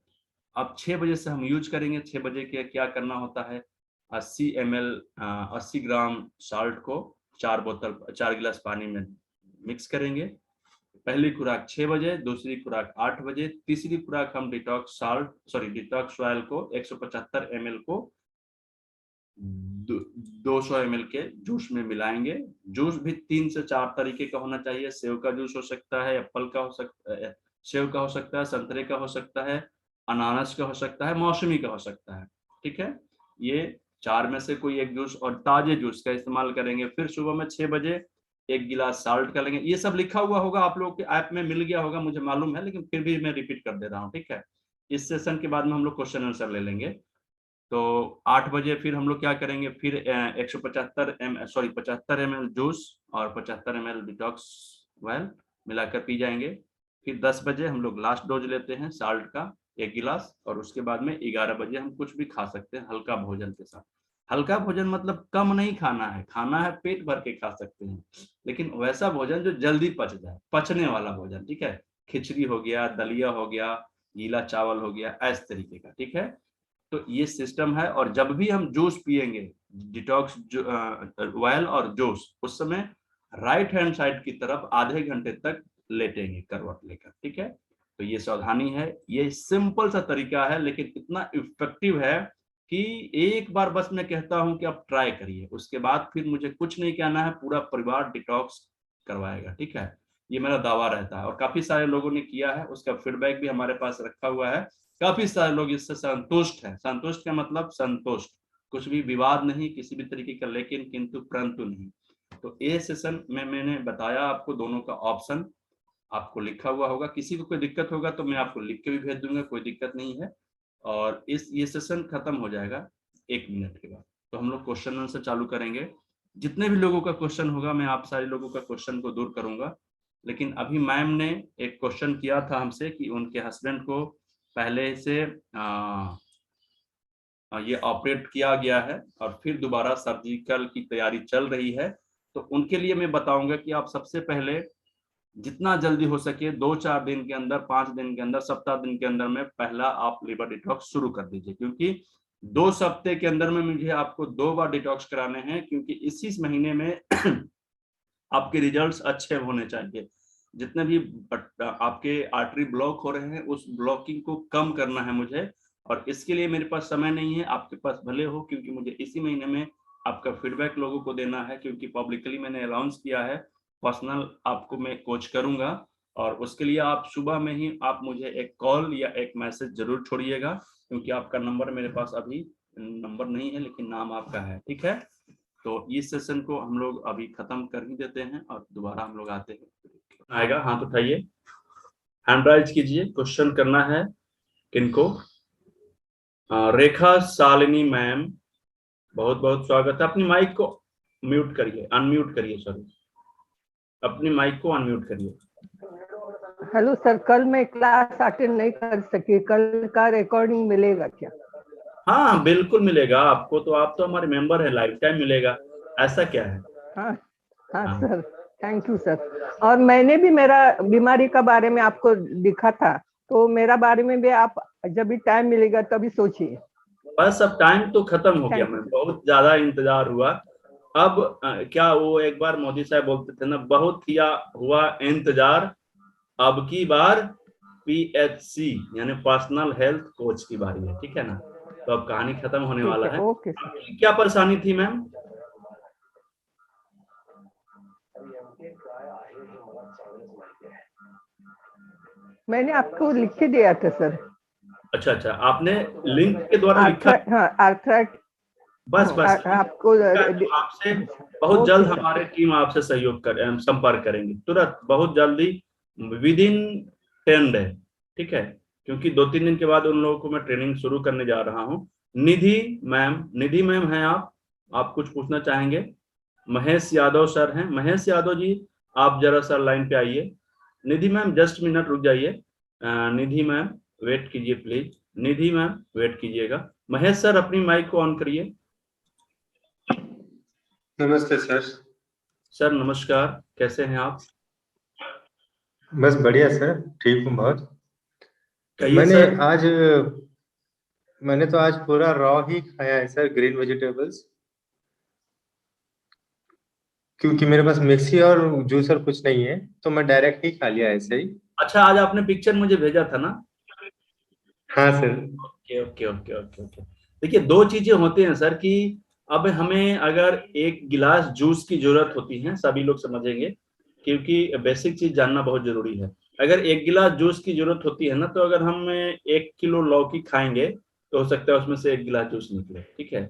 अब 6 बजे से हम यूज करेंगे। 6 बजे के क्या करना होता है, 80 ग्राम सॉल्ट को 4 गिलास पानी में मिक्स करेंगे। पहली खुराक 6 बजे, दूसरी खुराक 8 बजे, तीसरी खुराक हम डिटॉक्स ऑयल को 175 ml को 200 ml के जूस में मिलाएंगे। जूस भी 3 से 4 तरीके का होना चाहिए। सेव का जूस हो सकता है, एप्पल का हो सकता है, सेव का हो सकता है, संतरे का हो सकता है, अनानास का हो सकता है, मौसमी का हो सकता है, ठीक है। ये 4 में से कोई एक जूस और ताजे जूस का इस्तेमाल करेंगे। फिर सुबह में 6 बजे 1 गिलास सॉल्ट का लेंगे। ये सब लिखा हुआ होगा, आप लोगों के ऐप में मिल गया होगा, मुझे मालूम है, लेकिन फिर भी मैं रिपीट कर दे रहा हूँ, ठीक है। इस सेशन के बाद में हम लोग क्वेश्चन आंसर ले लेंगे। तो 8 बजे फिर हम लोग क्या करेंगे, फिर 75 ml जूस और 75 ml डिटॉक्स ऑयल मिलाकर पी जाएंगे। फिर 10 बजे हम लोग लास्ट डोज लेते हैं सॉल्ट का 1 गिलास, और उसके बाद में 11 बजे हम कुछ भी खा सकते हैं हल्का भोजन के साथ। हल्का भोजन मतलब कम नहीं खाना है, खाना है पेट भर के खा सकते हैं, लेकिन वैसा भोजन जो जल्दी पच जाए, पचने वाला भोजन, ठीक है। खिचड़ी हो गया, दलिया हो गया, गीला चावल हो गया, इस तरीके का, ठीक है। तो ये सिस्टम है। और जब भी हम जूस पिएंगे, डिटॉक्स ऑयल और जूस, उस समय राइट हैंड साइड की तरफ आधे घंटे तक लेटेंगे करवट लेकर, ठीक है। तो ये सावधानी है। ये सिंपल सा तरीका है, लेकिन इतना इफेक्टिव है कि एक बार बस मैं कहता हूं कि आप ट्राई करिए, उसके बाद फिर मुझे कुछ नहीं कहना है, पूरा परिवार डिटॉक्स करवाएगा, ठीक है। ये मेरा दावा रहता है और काफी सारे लोगों ने किया है, उसका फीडबैक भी हमारे पास रखा हुआ है। काफी सारे लोग इससे संतुष्ट हैं। संतुष्ट का मतलब संतुष्ट, कुछ भी विवाद नहीं किसी भी तरीके का, लेकिन किंतु परंतु नहीं। तो ये सेशन में मैंने बताया आपको दोनों का ऑप्शन, आपको लिखा हुआ होगा। किसी को कोई दिक्कत होगा तो मैं आपको लिख के भी भेज दूंगा, कोई दिक्कत नहीं है। और ये सेशन खत्म हो जाएगा 1 मिनट के बाद। तो हम लोग क्वेश्चन आंसर चालू करेंगे। जितने भी लोगों का क्वेश्चन होगा मैं आप सारे लोगों का क्वेश्चन को दूर करूंगा। लेकिन अभी मैम ने एक क्वेश्चन किया था हमसे कि उनके हस्बैंड को पहले से ये ऑपरेट किया गया है और फिर दोबारा सर्जिकल की तैयारी चल रही है। तो उनके लिए मैं बताऊंगा कि आप सबसे पहले जितना जल्दी हो सके 2-4 दिन के अंदर, 5 दिन के अंदर, सप्ताह दिन के अंदर में पहला आप लिवर डिटॉक्स शुरू कर दीजिए, क्योंकि 2 सप्ते के अंदर में मुझे आपको 2 बार डिटॉक्स कराने हैं, क्योंकि इसी महीने में आपके रिजल्ट्स अच्छे होने चाहिए। जितने भी आपके आर्टरी ब्लॉक हो रहे हैं उस ब्लॉकिंग को कम करना है मुझे, और इसके लिए मेरे पास समय नहीं है, आपके पास भले हो, क्योंकि मुझे इसी महीने में आपका फीडबैक लोगों को देना है, क्योंकि पब्लिकली मैंने अनाउंस किया है पर्सनल आपको मैं कोच करूंगा। और उसके लिए आप सुबह में ही आप मुझे एक कॉल या एक मैसेज जरूर छोड़िएगा, क्योंकि आपका नंबर मेरे पास अभी नंबर नहीं है, लेकिन नाम आपका है, ठीक है। तो इस सेशन को हम लोग अभी खत्म कर ही देते हैं और दोबारा हम लोग आते हैं। आएगा हाथ उठाइए, हैंड राइज कीजिए। क्वेश्चन करना है किनको? रेखा शालिनी मैम, बहुत बहुत स्वागत है। अपनी माइक को म्यूट करिए, अनम्यूट करिए, सॉरी, अपनी माइक को अनम्यूट करिए। हेलो सर, कल मैं क्लास अटेंड नहीं कर सकी, कल का रिकॉर्डिंग मिलेगा क्या? हाँ बिल्कुल मिलेगा आपको, तो आप तो हमारे मेंबर है, लाइफ टाइम मिलेगा, ऐसा क्या है। हाँ हाँ सर, थैंक यू सर। और मैंने भी मेरा बीमारी का बारे में आपको लिखा था, तो मेरा बारे में भी आप जब भी टाइम मिलेगा तभी सोचिए। बस अब टाइम तो खत्म हो गया, मैं बहुत ज्यादा इंतजार हुआ। अब क्या वो एक बार मोदी साहब बोलते थे ना, बहुत किया हुआ इंतजार, अब की बार PHC यानी पर्सनल हेल्थ कोच की बारी है, ठीक है ना। तो अब कहानी खत्म होने वाला है। ओके। क्या परेशानी थी मैम? मैंने आपको लिख के दिया था सर। अच्छा अच्छा, आपने लिंक के द्वारा लिखा? हाँ, आर्थराइट। बस बस आपको आपसे बहुत जल्द हमारे टीम आपसे सहयोग कर संपर्क करेंगे तुरंत, बहुत जल्दी, विद इन 10 डे, ठीक है। क्योंकि 2-3 दिन के बाद उन लोगों को मैं ट्रेनिंग शुरू करने जा रहा हूँ। निधि मैम हैं आप कुछ पूछना चाहेंगे? महेश यादव सर हैं। महेश यादव जी, आप जरा सर लाइन पे आइए। निधि मैम जस्ट मिनट रुक जाइए। निधि मैम वेट कीजिए प्लीज। निधि मैम वेट कीजिएगा। महेश सर अपनी माइक को ऑन करिए। नमस्ते सर। सर नमस्कार, कैसे हैं आप? बस बढ़िया सर, ठीक हूँ बहुत। कहिए सर। मैंने तो आज पूरा रॉ ही खाया है सर, ग्रीन वेजिटेबल्स, क्योंकि मेरे पास मिक्सी और जूसर कुछ नहीं है, तो मैं डायरेक्ट ही खा लिया ऐसे ही। अच्छा, आज आपने पिक्चर मुझे भेजा था ना? हाँ sir. Okay okay okay okay okay. देखिए, दो चीजें होती हैं सर कि अब हमें अगर एक गिलास जूस की जरूरत होती है, सभी लोग समझेंगे, क्योंकि बेसिक चीज जानना बहुत जरूरी है। अगर एक गिलास जूस की जरूरत होती है ना, तो अगर हम 1 किलो लौकी खाएंगे तो हो सकता है उसमें से 1 गिलास जूस निकले, ठीक है।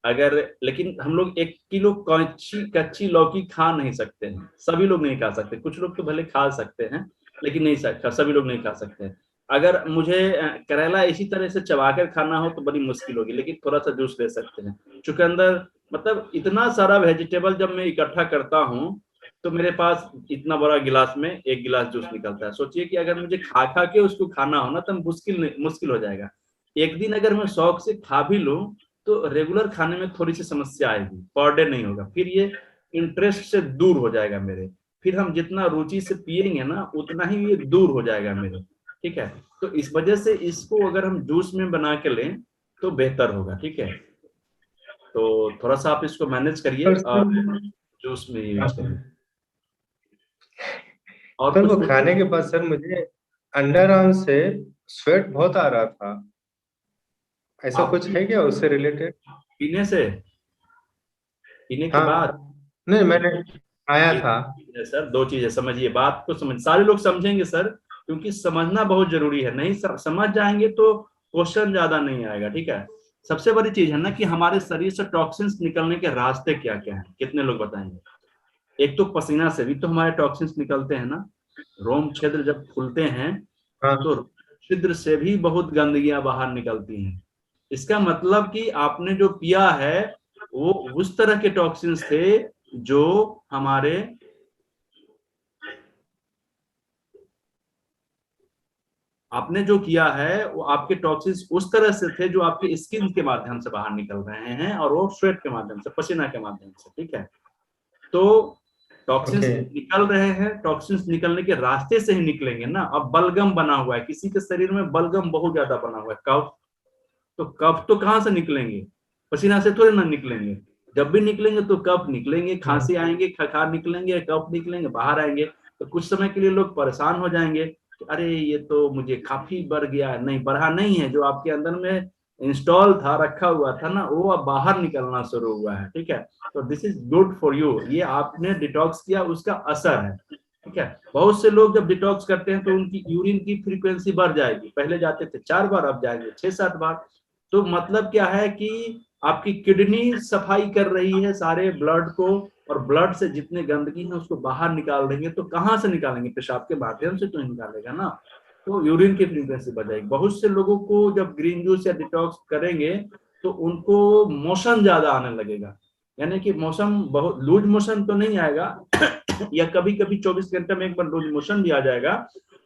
अगर लेकिन हम लोग 1 किलो कच्ची लौकी खा नहीं सकते हैं, सभी लोग नहीं खा सकते। कुछ लोग तो भले खा सकते हैं, लेकिन नहीं सकता, सभी लोग नहीं खा सकते हैं। अगर मुझे करेला इसी तरह से चबाकर खाना हो तो बड़ी मुश्किल होगी, लेकिन थोड़ा सा जूस ले सकते हैं। चूंकि अंदर मतलब इतना सारा वेजिटेबल जब मैं इकट्ठा करता हूँ तो मेरे पास इतना बड़ा गिलास में 1 गिलास जूस निकलता है। सोचिए कि अगर मुझे खा खा के उसको खाना हो ना, तो मुश्किल हो जाएगा। एक दिन अगर मैं शौक से खा भी लूं तो रेगुलर खाने में थोड़ी सी समस्या आएगी, पर डे नहीं होगा, फिर ये इंटरेस्ट से दूर हो जाएगा मेरे। फिर हम जितना रुचि से पियेंगे ना, उतना ही ये दूर हो जाएगा मेरे, ठीक है। तो इस वजह से इसको अगर हम जूस में बना के लें तो बेहतर होगा, ठीक है। तो थोड़ा सा आप इसको मैनेज करिए और जूस में यूज करिए। और सर कुछ वो खाने के बाद सर मुझे अंडर आर्म से स्वेट बहुत आ रहा था, ऐसा कुछ है क्या उससे रिलेटेड? पीने के हाँ बाद? नहीं, मैंने आया था। सर दो चीजें समझिए, बात को समझ, सारे लोग समझेंगे सर, क्योंकि समझना बहुत जरूरी है। नहीं समझ जाएंगे तो क्वेश्चन ज्यादा नहीं आएगा, ठीक है। सबसे बड़ी चीज है ना कि हमारे शरीर से टॉक्सिन्स निकलने के रास्ते क्या क्या हैं, कितने लोग बताएंगे? एक तो पसीना से भी तो हमारे टॉक्सिन्स निकलते हैं ना। रोम छिद्र जब खुलते हैं हाँ तो छिद्र से भी बहुत गंदगियां बाहर निकलती हैं। इसका मतलब कि आपने जो पिया है वो उस तरह के टॉक्सिन्स थे जो हमारे आपने जो किया है वो आपके टॉक्सिन्स उस तरह से थे जो आपके स्किन के माध्यम से बाहर निकल रहे हैं, और वो स्वेट के माध्यम से, पसीना के माध्यम से, ठीक है। तो टॉक्सिन्स निकल रहे हैं, टॉक्सिन्स निकलने के रास्ते से ही निकलेंगे ना। अब बलगम बना हुआ है, किसी के शरीर में बलगम बहुत ज्यादा बना हुआ है, कफ, तो कफ तो कहाँ से निकलेंगे? पसीना से थोड़े ना निकलेंगे। जब भी निकलेंगे तो कफ निकलेंगे, खांसी आएंगे, खखार निकलेंगे, कफ निकलेंगे, बाहर आएंगे। तो कुछ समय के लिए लोग परेशान हो जाएंगे कि अरे ये तो मुझे काफी बढ़ गया है। नहीं, बढ़ा नहीं है, जो आपके अंदर में इंस्टॉल था, रखा हुआ था ना, वो अब बाहर निकलना शुरू हुआ है, ठीक है। तो this is good for you, ये आपने डिटॉक्स किया, उसका असर है, ठीक है। बहुत से लोग जब डिटॉक्स करते हैं तो उनकी यूरिन की फ्रीक्वेंसी बढ़ जाएगी, पहले जाते थे 4 बार, अब जाएंगे 6-7 बार। तो मतलब क्या है कि आपकी किडनी सफाई कर रही है सारे ब्लड को, और ब्लड से जितने गंदगी है उसको बाहर निकाल देंगे। तो कहाँ से निकालेंगे? पेशाब के माध्यम से तो निकालेगा ना। तो यूरिन की फ्रीक्वेंसी बढ़ जाएगी। बहुत से लोगों को जब ग्रीन जूस या डिटॉक्स करेंगे तो उनको मोशन ज्यादा आने लगेगा, यानी कि मोशन, बहुत लूज मोशन तो नहीं आएगा या कभी कभी 24 घंटे में एक बार लूज मोशन भी आ जाएगा,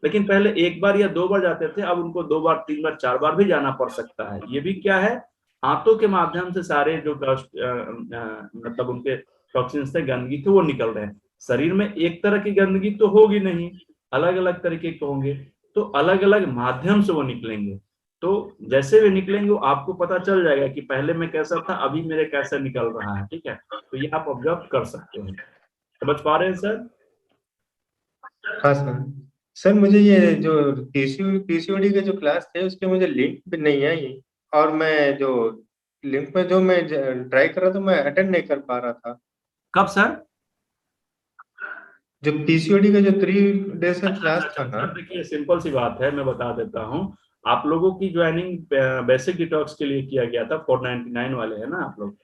लेकिन पहले 1 बार या 2 बार जाते थे, अब उनको 2 बार, 3 बार, 4 बार भी जाना पड़ सकता है। ये भी क्या है, हाथों के माध्यम से सारे जो मतलब उनके टॉक्सिन्स थे, गंदगी थे, वो निकल रहे हैं। शरीर में एक तरह की गंदगी तो होगी नहीं, अलग अलग तरीके के होंगे, तो अलग अलग माध्यम से वो निकलेंगे। तो जैसे भी निकलेंगे वो आपको पता चल जाएगा कि पहले मैं कैसा था, अभी मेरे कैसा निकल रहा है, ठीक है। तो ये आप ऑब्जर्व कर सकते हैं। समझ पा रहे हैं सर? हाँ सर। सर मुझे ये जो पीसीओडी के जो क्लास थे उसके मुझे लिंक भी नहीं आई, और मैं जो लिंक में जो मैं ट्राई कर रहा था मैं अटेंड नहीं कर पा रहा था। कब सर? जो पीसीओडी का जो 3 डेज का क्लास था ना। देखिए, सिंपल सी बात है, मैं बता देता हूँ। आप लोगों की ज्वाइनिंग बेसिक डिटॉक्स के लिए किया गया था, 499 वाले है ना आप लोग,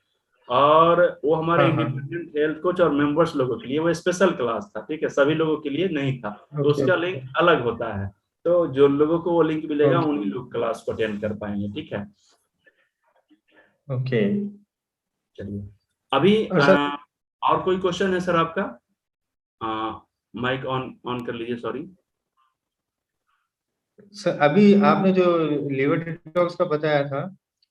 और वो हमारे हाँ, इंडिपेंडेंट हेल्थ कोच और मेंबर्स लोगों के लिए वो स्पेशल क्लास था, ठीक है, सभी लोगों के लिए नहीं था। तो उसका लिंक अलग होता है। तो जो लोगों को वो लिंक मिलेगा उन्हीं लोग क्लास को अटेंड कर पाएंगे, ठीक है। ओके। चलिए अभी सर और कोई क्वेश्चन है सर आपका? माइक ऑन कर लीजिए, सॉरी। सर अभी आपने जो लिवर डिटॉक्स का बताया था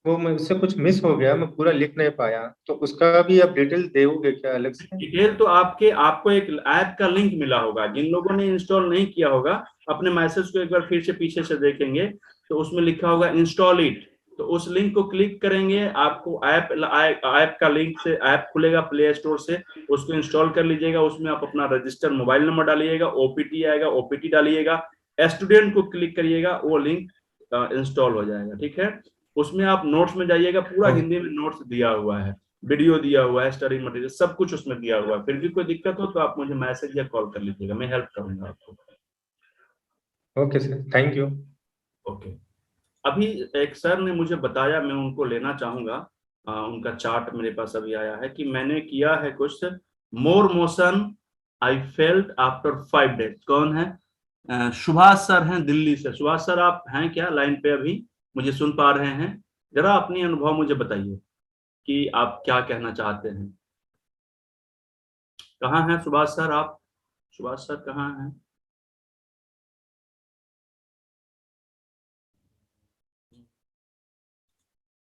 वो मुझसे कुछ मिस हो गया, मैं पूरा लिख नहीं पाया, तो उसका भी आप डिटेल दोगे क्या अलग से? डिटेल तो आपको एक ऐप का लिंक मिला होगा। जिन लोगों ने इंस्टॉल नहीं किया होगा अपने मैसेज को एक बार फिर से पीछे से देखेंगे तो उसमें लिखा होगा इंस्टॉल इट, तो उस लिंक को क्लिक करेंगे, आपको ऐप का लिंक से ऐप खुलेगा प्ले स्टोर से, उसको इंस्टॉल कर लीजिएगा। उसमें आप अपना रजिस्टर मोबाइल नंबर डालिएगा, ओपीटी आएगा, ओपीटी डालिएगा, स्टूडेंट को क्लिक करिएगा, वो लिंक इंस्टॉल हो जाएगा, ठीक है। उसमें आप नोट्स में जाइएगा, पूरा हिंदी में नोट्स दिया हुआ है, वीडियो दिया हुआ है, स्टडी मटेरियल सब कुछ उसमें दिया हुआ है। फिर भी कोई दिक्कत हो तो आप मुझे मैसेज या कॉल कर लीजिएगा, मैं हेल्प करूंगा आपको। Okay sir, thank you. Okay. अभी एक सर ने मुझे बताया, मैं उनको लेना चाहूंगा, उनका चार्ट मेरे पास अभी आया है कि मैंने किया है कुछ more motion I felt after 5 days. कौन है? सुभाष सर हैं दिल्ली से। सुभाष सर आप हैं क्या लाइन पे? अभी मुझे सुन पा रहे हैं? जरा अपनी अनुभव मुझे बताइए कि आप क्या कहना चाहते हैं। कहाँ हैं सुभाष सर आप? सुभाष सर कहाँ हैं?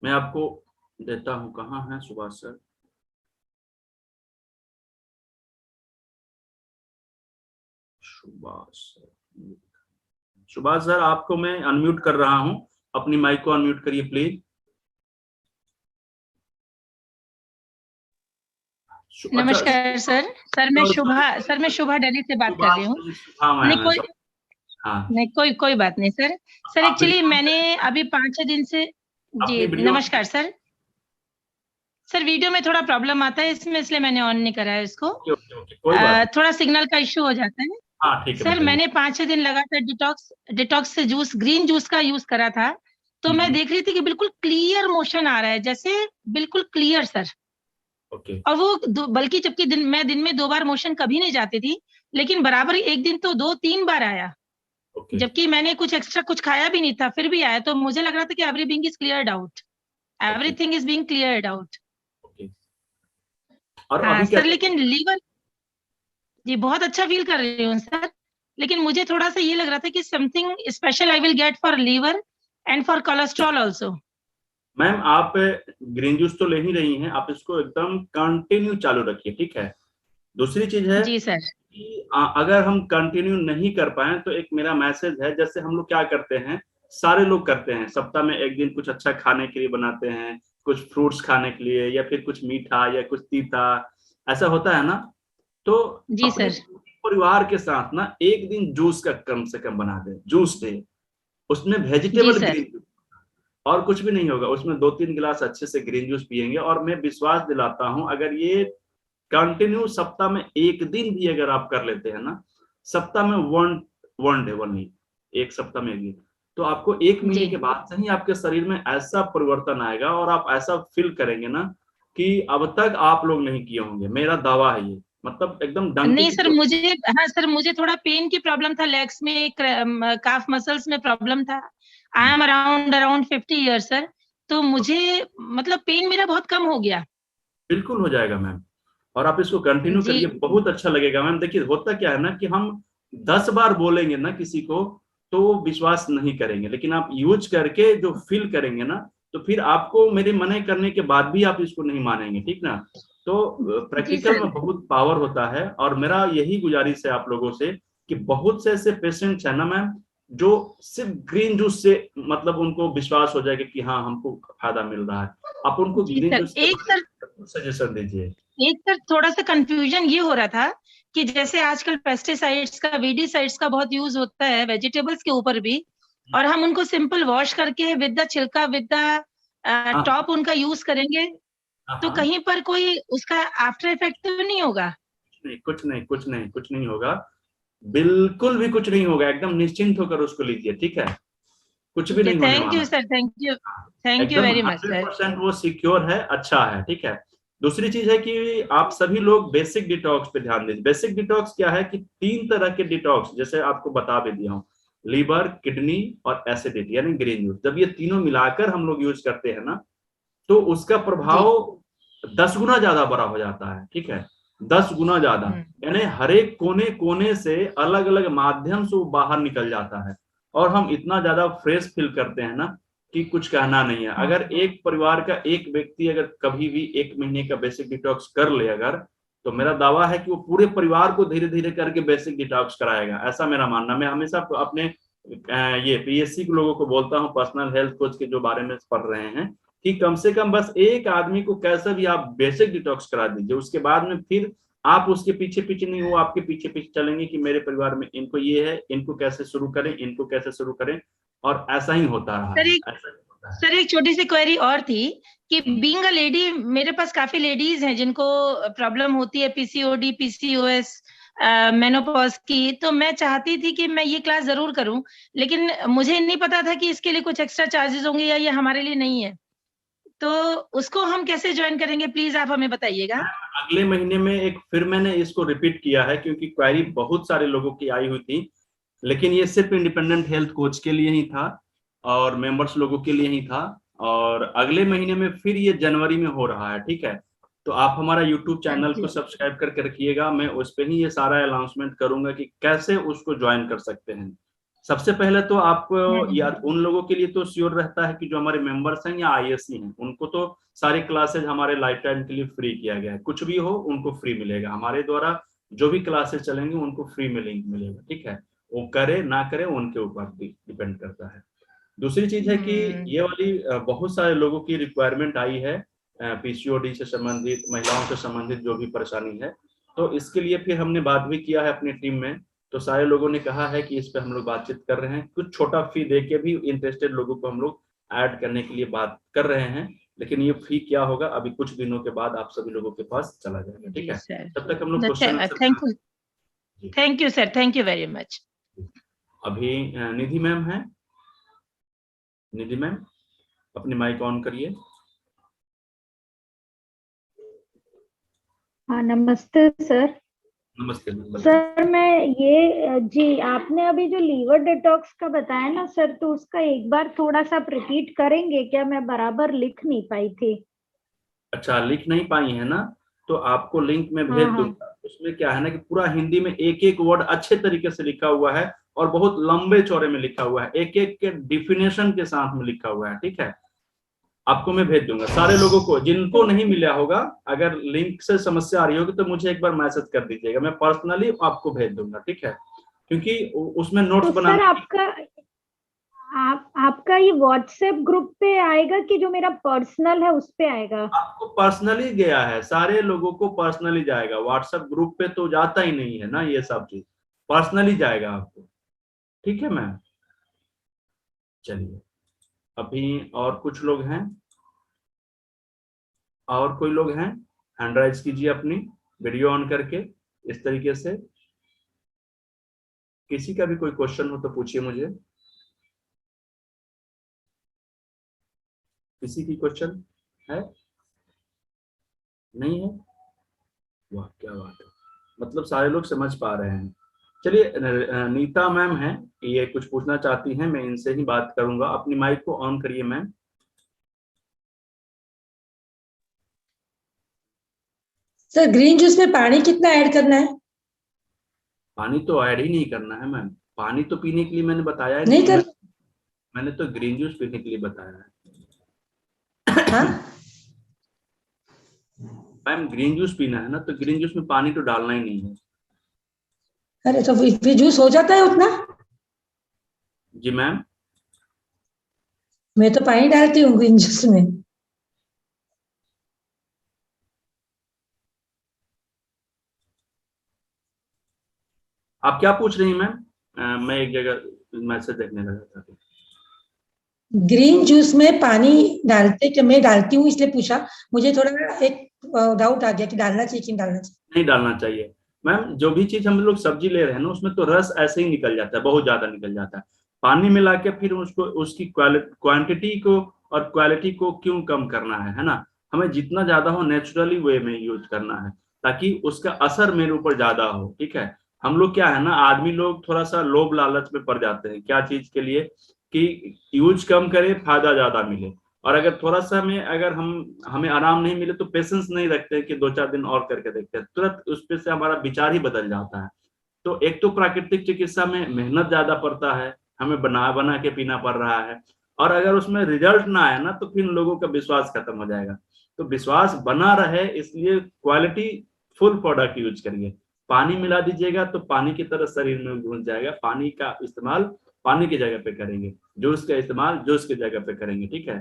मैं आपको देता हूं, कहाँ हैं सुभाष सर? सुभाष सर आपको मैं अनम्यूट कर रहा हूं, अपनी माइक को अनम्यूट करिए प्लीज। नमस्कार सर। सर मैं शुभा दिल्ली से बात कर रही हूँ। नहीं कोई बात नहीं सर। सर एक्चुअली मैंने अभी 5-6 दिन से जी नमस्कार सर। सर वीडियो में थोड़ा प्रॉब्लम आता है इसमें, इसलिए मैंने ऑन नहीं करा है इसको। थोड़ा सिग्नल का इश्यू हो जाता है। ठीक है सर मैंने 5-6 दिन लगातार डिटॉक्स से ग्रीन जूस का यूज करा था, तो मैं देख रही थी कि बिल्कुल क्लियर मोशन आ रहा है, जैसे बिल्कुल क्लियर सर। और वो बल्कि जबकि मैं दिन में 2 बार मोशन कभी नहीं जाती थी, लेकिन बराबर एक दिन तो 2-3 बार आया। जबकि मैंने कुछ एक्स्ट्रा कुछ खाया भी नहीं था, फिर भी आया। तो मुझे लग रहा था कि everything is cleared out, everything is being cleared out. हाँ सर, लेकिन लीवर जी बहुत अच्छा फील कर रही हूँ सर, लेकिन मुझे थोड़ा सा ये लग रहा था कि something special I will get for liver and for cholesterol also. Ma'am आप ग्रीन जूस तो ले ही रही हैं, आप इसको एकदम कंटिन्यू चालू रखिए, ठीक है। दूसरी चीज है जी सर कि अगर हम कंटिन्यू नहीं कर पाए तो एक मेरा मैसेज है, जैसे हम लोग क्या करते हैं, सारे लोग करते हैं, सप्ताह में एक दिन कुछ अच्छा खाने के लिए बनाते हैं, कुछ फ्रूट्स खाने के लिए, या फिर कुछ मीठा या कुछ तीता, ऐसा होता है ना। तो जी सर, परिवार के साथ ना एक दिन जूस का कम से कम बना दे, जूस डे, उसमें वेजिटेबल ग्रीन जूस, और कुछ भी नहीं होगा, उसमें 2-3 गिलास अच्छे से ग्रीन जूस पियेंगे। और मैं विश्वास दिलाता हूं, अगर ये कंटिन्यू सप्ताह में एक दिन भी अगर आप कर लेते हैं ना, सप्ताह में वन डे, एक सप्ताह में एक दिन, तो आपको 1 महीने के बाद से ही आपके शरीर में ऐसा परिवर्तन आएगा और आप ऐसा फील करेंगे ना कि अब तक आप लोग नहीं किए होंगे, मेरा दावा है ये, मतलब एकदम नहीं सर मुझे थोड़ा पेन की प्रॉब्लम था, लेग्स में, काफ मसल्स में प्रॉब्लम था। I am around 50 years sir, तो मुझे मतलब पेन मेरा बहुत कम हो गया। बिल्कुल हो जाएगा मैम, और आप इसको कंटिन्यू करिए, बहुत अच्छा लगेगा मैम। देखिए होता क्या है ना कि हम 10 बार बोलेंगे ना किसी को तो वो विश्वास नहीं करेंगे, लेकिन आप यूज करके जो फील करेंगे ना, तो फिर आपको मेरे मना करने के बाद भी आप इसको नहीं मानेंगे, ठीक ना। तो प्रैक्टिकल में बहुत पावर होता है, और मेरा यही गुजारिश है आप लोगों से कि बहुत से ऐसे पेशेंट्स है ना मैम, जो सिर्फ ग्रीन जूस से मतलब उनको विश्वास हो जाएगा कि हाँ हमको फायदा मिल रहा है, आप उनको ग्रीन जूस सजेशन दीजिए। एक सर थोड़ा सा कंफ्यूजन ये हो रहा था कि जैसे आजकल पेस्टिसाइड्स का, वीडीसाइड्स का बहुत यूज होता है वेजिटेबल्स के ऊपर भी, और हम उनको सिंपल वॉश करके विद द छिलका, विद द टॉप उनका यूज करेंगे, तो कहीं पर कोई उसका आफ्टर इफेक्ट तो नहीं होगा? कुछ नहीं होगा, बिल्कुल भी कुछ नहीं होगा, एकदम निश्चिंत होकर उसको लीजिए, ठीक है, कुछ भी नहीं होने वाला। Thank you sir, thank you very much sir. 100% वो सिक्योर है, अच्छा है, ठीक है। दूसरी चीज है कि आप सभी लोग बेसिक डिटॉक्स पे ध्यान दीजिए। बेसिक डिटॉक्स क्या है कि 3 तरह के डिटॉक्स, जैसे आपको बता भी दिया हूँ, लीवर, किडनी और एसिडिटी यानी ग्रीन जूस। जब ये तीनों मिलाकर हम लोग यूज करते हैं ना, तो उसका प्रभाव 10 गुना ज्यादा बड़ा हो जाता है। ठीक है, 10 गुना ज्यादा, यानी हर एक कोने कोने से अलग अलग माध्यम से वो बाहर निकल जाता है और हम इतना ज्यादा फ्रेश फील करते हैं ना कि कुछ कहना नहीं है। अगर एक परिवार का एक व्यक्ति अगर कभी भी 1 महीने का बेसिक डिटॉक्स कर ले अगर, तो मेरा दावा है कि वो पूरे परिवार को धीरे धीरे करके बेसिक डिटॉक्स कराएगा, ऐसा मेरा मानना। मैं हमेशा अपने ये पीएससी के लोगों को बोलता हूँ, पर्सनल हेल्थ कोच के जो बारे में पढ़ रहे हैं, कि कम से कम बस एक आदमी को कैसे भी आप बेसिक डिटॉक्स करा दीजिए, उसके बाद में फिर आप उसके पीछे पीछे नहीं, वो आपके पीछे पीछे चलेंगे कि मेरे परिवार में इनको ये है, इनको कैसे शुरू करें, इनको कैसे शुरू करें, और ऐसा ही होता रहा। सर एक छोटी सी क्वेरी और थी कि बीइंग अ लेडी, मेरे पास काफी लेडीज हैं जिनको प्रॉब्लम होती है पीसीओडी, पीसीओएस, मेनोपॉज की, तो मैं चाहती थी कि मैं ये क्लास जरूर करूं, लेकिन मुझे नहीं पता था कि इसके लिए कुछ एक्स्ट्रा चार्जेस होंगे या ये हमारे लिए नहीं है, तो उसको हम कैसे ज्वाइन करेंगे, प्लीज आप हमें बताइएगा। अगले महीने में एक फिर मैंने इसको रिपीट किया है, क्योंकि क्वेरी बहुत सारे लोगों की आई हुई थी, लेकिन ये सिर्फ इंडिपेंडेंट हेल्थ कोच के लिए ही था और मेंबर्स लोगों के लिए ही था, और अगले महीने में फिर ये जनवरी में हो रहा है। ठीक है, तो आप हमारा यूट्यूब चैनल को सब्सक्राइब करके रखिएगा, मैं उस पर ही ये सारा अनाउंसमेंट करूंगा कि कैसे उसको ज्वाइन कर सकते हैं। सबसे पहले तो आपको यार उन लोगों के लिए तो श्योर रहता है कि जो हमारे मेंबर्स हैं या आईएससी हैं, उनको तो सारी क्लासेज हमारे लाइफ टाइम के लिए फ्री किया गया है, कुछ भी हो उनको फ्री मिलेगा, हमारे द्वारा जो भी क्लासेस चलेंगे उनको फ्री में लिंक मिलेगा। ठीक है, वो करे ना करे उनके ऊपर डिपेंड करता है। दूसरी चीज है कि ये वाली बहुत सारे लोगों की रिक्वायरमेंट आई है पीसीओडी से संबंधित, महिलाओं से संबंधित जो भी परेशानी है, तो इसके लिए फिर हमने बात भी किया है अपनी टीम में, तो सारे लोगों ने कहा है कि इस पे हम लोग बातचीत कर रहे हैं, कुछ छोटा फी दे के भी इंटरेस्टेड लोगों को हम लोग ऐड करने के लिए बात कर रहे हैं, लेकिन ये फी क्या होगा अभी कुछ दिनों के बाद आप सभी लोगों के पास चला जाएगा। ठीक है, तब तक हम लोग thank you sir, thank you very much. अभी निधि मैम है, निधि मैम अपनी माइक ऑन करिए। हाँ नमस्ते सर। नमस्ते सर, मैं ये जी आपने अभी जो लीवर डिटॉक्स का बताया ना सर, तो उसका एक बार थोड़ा सा रिपीट करेंगे क्या? मैं बराबर लिख नहीं पाई थी। अच्छा, लिख नहीं पाई है ना, तो आपको लिंक में भेज दूंगा। उसमें क्या है ना कि पूरा हिंदी में एक एक वर्ड अच्छे तरीके से लिखा हुआ है और बहुत लंबे चौड़े में लिखा हुआ है, एक एक के डिफिनेशन के साथ में लिखा हुआ है। ठीक है, आपको मैं भेज दूंगा सारे लोगों को, जिनको नहीं मिला होगा, अगर लिंक से समस्या आ रही होगी तो मुझे एक बार मैसेज कर दीजिएगा, मैं पर्सनली आपको भेज दूंगा। ठीक है, क्योंकि उसमें नोट्स तो सर आपका ये व्हाट्सएप ग्रुप पे आएगा कि जो मेरा पर्सनल है उस पे आएगा? आपको पर्सनली गया है, सारे लोगों को पर्सनली जाएगा, व्हाट्सएप ग्रुप पे तो जाता ही नहीं है ना, ये सब चीज पर्सनली जाएगा आपको। ठीक है मैम, चलिए अभी और कुछ लोग हैं, और कोई लोग हैं, हैंड राइज कीजिए अपनी वीडियो ऑन करके इस तरीके से। किसी का भी कोई क्वेश्चन हो तो पूछिए मुझे, किसी की क्वेश्चन है? नहीं है? वाह क्या बात है, मतलब सारे लोग समझ पा रहे हैं। चलिए नीता मैम है, ये कुछ पूछना चाहती हैं, मैं इनसे ही बात करूंगा। अपनी माइक को ऑन करिए मैम। सर ग्रीन जूस में पानी कितना ऐड करना है? पानी तो ऐड ही नहीं करना है मैम, पानी तो पीने के लिए मैंने बताया है नहीं कर, मैंने तो ग्रीन जूस पीने के लिए बताया है। हाँ मैम ग्रीन जूस पीना है ना, तो ग्रीन जूस में पानी तो डालना ही नहीं है। अरे तो फिर जूस हो जाता है उतना? जी मैम, मैं तो पानी डालती हूँ ग्रीन जूस में। आप क्या पूछ रही हैं मैम? मैं एक जगह मैसेज देखने लगा था। ग्रीन जूस में पानी डालते कि मैं डालती हूँ इसलिए पूछा, मुझे थोड़ा एक डाउट आ गया कि डालना चाहिए कि नहीं डालना चाहिए। नहीं डालना चाहिए मैम, जो भी चीज हम लोग सब्जी ले रहे हैं ना उसमें तो रस ऐसे ही निकल जाता है, बहुत ज्यादा निकल जाता है। पानी मिला के फिर उसको उसकी क्वांटिटी को और क्वालिटी को क्यों कम करना है ना, हमें जितना ज्यादा हो नेचुरली वे में यूज करना है ताकि उसका असर मेरे ऊपर ज्यादा हो। ठीक है, हम लोग क्या है ना, आदमी लोग थोड़ा सा लोभ लालच में पड़ जाते हैं, क्या चीज के लिए, कि यूज कम करे, फायदा ज्यादा मिले। और अगर थोड़ा सा अगर हमें आराम नहीं मिले तो पेशेंस नहीं रखते कि 2-4 दिन और करके देखते हैं, तुरंत उस पे से हमारा विचार ही बदल जाता है। तो एक तो प्राकृतिक चिकित्सा में मेहनत ज्यादा पड़ता है, हमें बना बना के पीना पड़ रहा है, और अगर उसमें रिजल्ट ना आए ना तो फिर लोगों का विश्वास खत्म हो जाएगा। तो विश्वास बना रहे इसलिए क्वालिटी फुल प्रोडक्ट यूज करिए। पानी मिला दीजिएगा तो पानी की तरह शरीर में घुस जाएगा, पानी का इस्तेमाल पानी की जगह पे करेंगे, जूस का इस्तेमाल जूस की जगह पे करेंगे, ठीक है।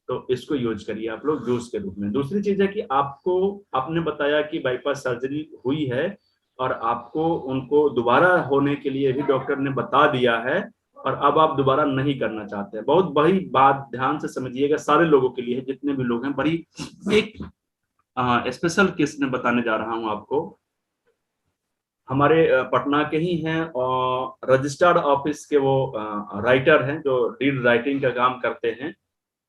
तो इसको यूज करिए आप लोग जूस के रूप में। दूसरी चीज है कि आपने बताया कि बाईपास सर्जरी हुई है और आपको उनको दोबारा होने के लिए भी डॉक्टर ने बता दिया है, और अब आप दोबारा नहीं करना चाहते हैं। बहुत बड़ी बात ध्यान से समझिएगा, सारे लोगों के लिए, जितने भी लोग हैं। बड़ी एक स्पेशल केस में बताने जा रहा हूं आपको। हमारे पटना के ही हैं और रजिस्टर्ड ऑफिस के वो राइटर हैं जो रीड राइटिंग का काम करते हैं,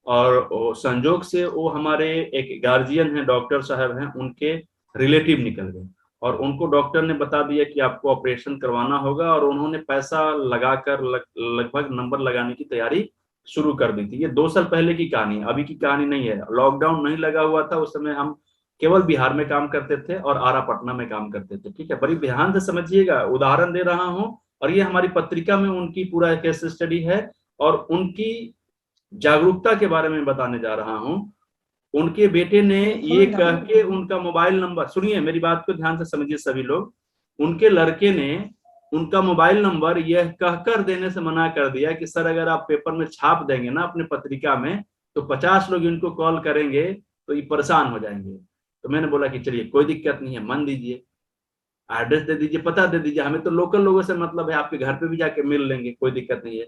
और संजोग से वो हमारे एक गार्जियन हैं, डॉक्टर साहब हैं, उनके रिलेटिव निकल गए और उनको डॉक्टर ने बता दिया कि आपको ऑपरेशन करवाना होगा, और उन्होंने पैसा लगाकर लगभग नंबर लगाने की तैयारी शुरू कर दी थी। ये 2 साल पहले की कहानी है, अभी की कहानी नहीं है। लॉकडाउन नहीं लगा हुआ था उस समय, हम केवल बिहार में काम करते थे और आरा पटना में काम करते थे, ठीक है। बड़ी ध्यान से समझिएगा, उदाहरण दे रहा हूं, और ये हमारी पत्रिका में उनकी पूरा केस स्टडी है, और उनकी जागरूकता के बारे में बताने जा रहा हूं। उनके बेटे ने ये कह के उनका मोबाइल नंबर, सुनिए मेरी बात को ध्यान से समझिए सभी लोग, उनके लड़के ने उनका मोबाइल नंबर यह कहकर देने से मना कर दिया कि सर अगर आप पेपर में छाप देंगे ना अपने पत्रिका में तो 50 लोग इनको कॉल करेंगे तो ये परेशान हो जाएंगे। तो मैंने बोला कि चलिए कोई दिक्कत नहीं है, मन दीजिए, एड्रेस दे दीजिए, पता दे दीजिए, हमें तो लोकल लोगों से मतलब है, आपके घर पे भी जाके मिल लेंगे, कोई दिक्कत नहीं है।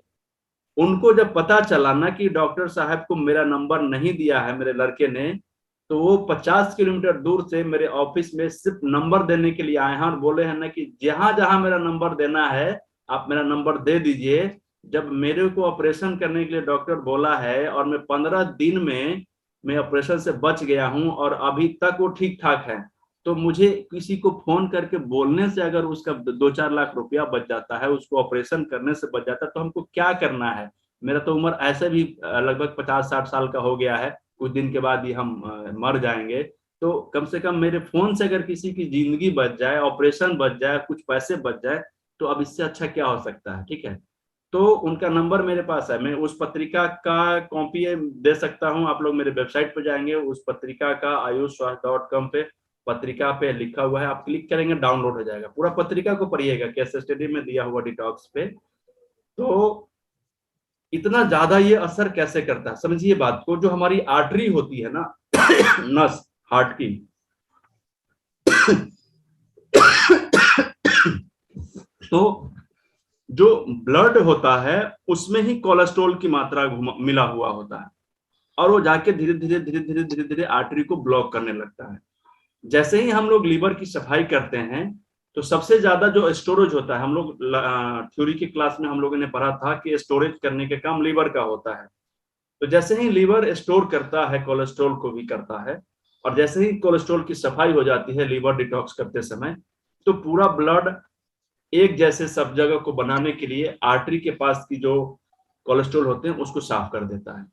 उनको जब पता चला ना कि डॉक्टर साहब को मेरा नंबर नहीं दिया है मेरे लड़के ने, तो वो 50 किलोमीटर दूर से मेरे ऑफिस में सिर्फ नंबर देने के लिए आए हैं और बोले हैं ना कि जहां जहां मेरा नंबर देना है आप मेरा नंबर दे दीजिए। जब मेरे को ऑपरेशन करने के लिए डॉक्टर बोला है और मैं 15 दिन में मैं ऑपरेशन से बच गया हूं और अभी तक वो ठीक ठाक है, तो मुझे किसी को फोन करके बोलने से अगर उसका 2-4 लाख रुपया बच जाता है, उसको ऑपरेशन करने से बच जाता है, तो हमको क्या करना है। मेरा तो उम्र ऐसे भी लगभग 50-60 साल का हो गया है, कुछ दिन के बाद ही हम मर जाएंगे। तो कम से कम मेरे फोन से अगर किसी की जिंदगी बच जाए, ऑपरेशन बच जाए, कुछ पैसे बच जाए, तो अब इससे अच्छा क्या हो सकता है, ठीक है। तो उनका नंबर मेरे पास है, मैं उस पत्रिका का कॉपी दे सकता हूं। आप लोग मेरे वेबसाइट पर जाएंगे, उस पत्रिका का ayushswasth.com पे पत्रिका पे लिखा हुआ है, आप क्लिक करेंगे डाउनलोड हो जाएगा। पूरा पत्रिका को पढ़िएगा, केस स्टडी में दिया हुआ डिटॉक्स पे। तो इतना ज्यादा ये असर कैसे करता है समझिए बात को। जो हमारी आर्टरी होती है ना नस हार्ट की तो जो ब्लड होता है उसमें ही कोलेस्ट्रॉल की मात्रा मिला हुआ होता है, और वो जाके धीरे धीरे धीरे धीरे धीरे धीरे आर्टरी को ब्लॉक करने लगता है। जैसे ही हम लोग लीवर की सफाई करते हैं तो सबसे ज्यादा जो स्टोरेज होता है, हम लोग थ्योरी की क्लास में हम लोगों ने पढ़ा था कि स्टोरेज करने के काम लीवर का होता है। तो जैसे ही लीवर स्टोर करता है कोलेस्ट्रॉल को भी करता है, और जैसे ही कोलेस्ट्रॉल की सफाई हो जाती है लीवर डिटॉक्स करते समय, तो पूरा ब्लड एक जैसे सब जगह को बनाने के लिए आर्टरी के पास की जो कोलेस्ट्रॉल होते हैं उसको साफ कर देता है,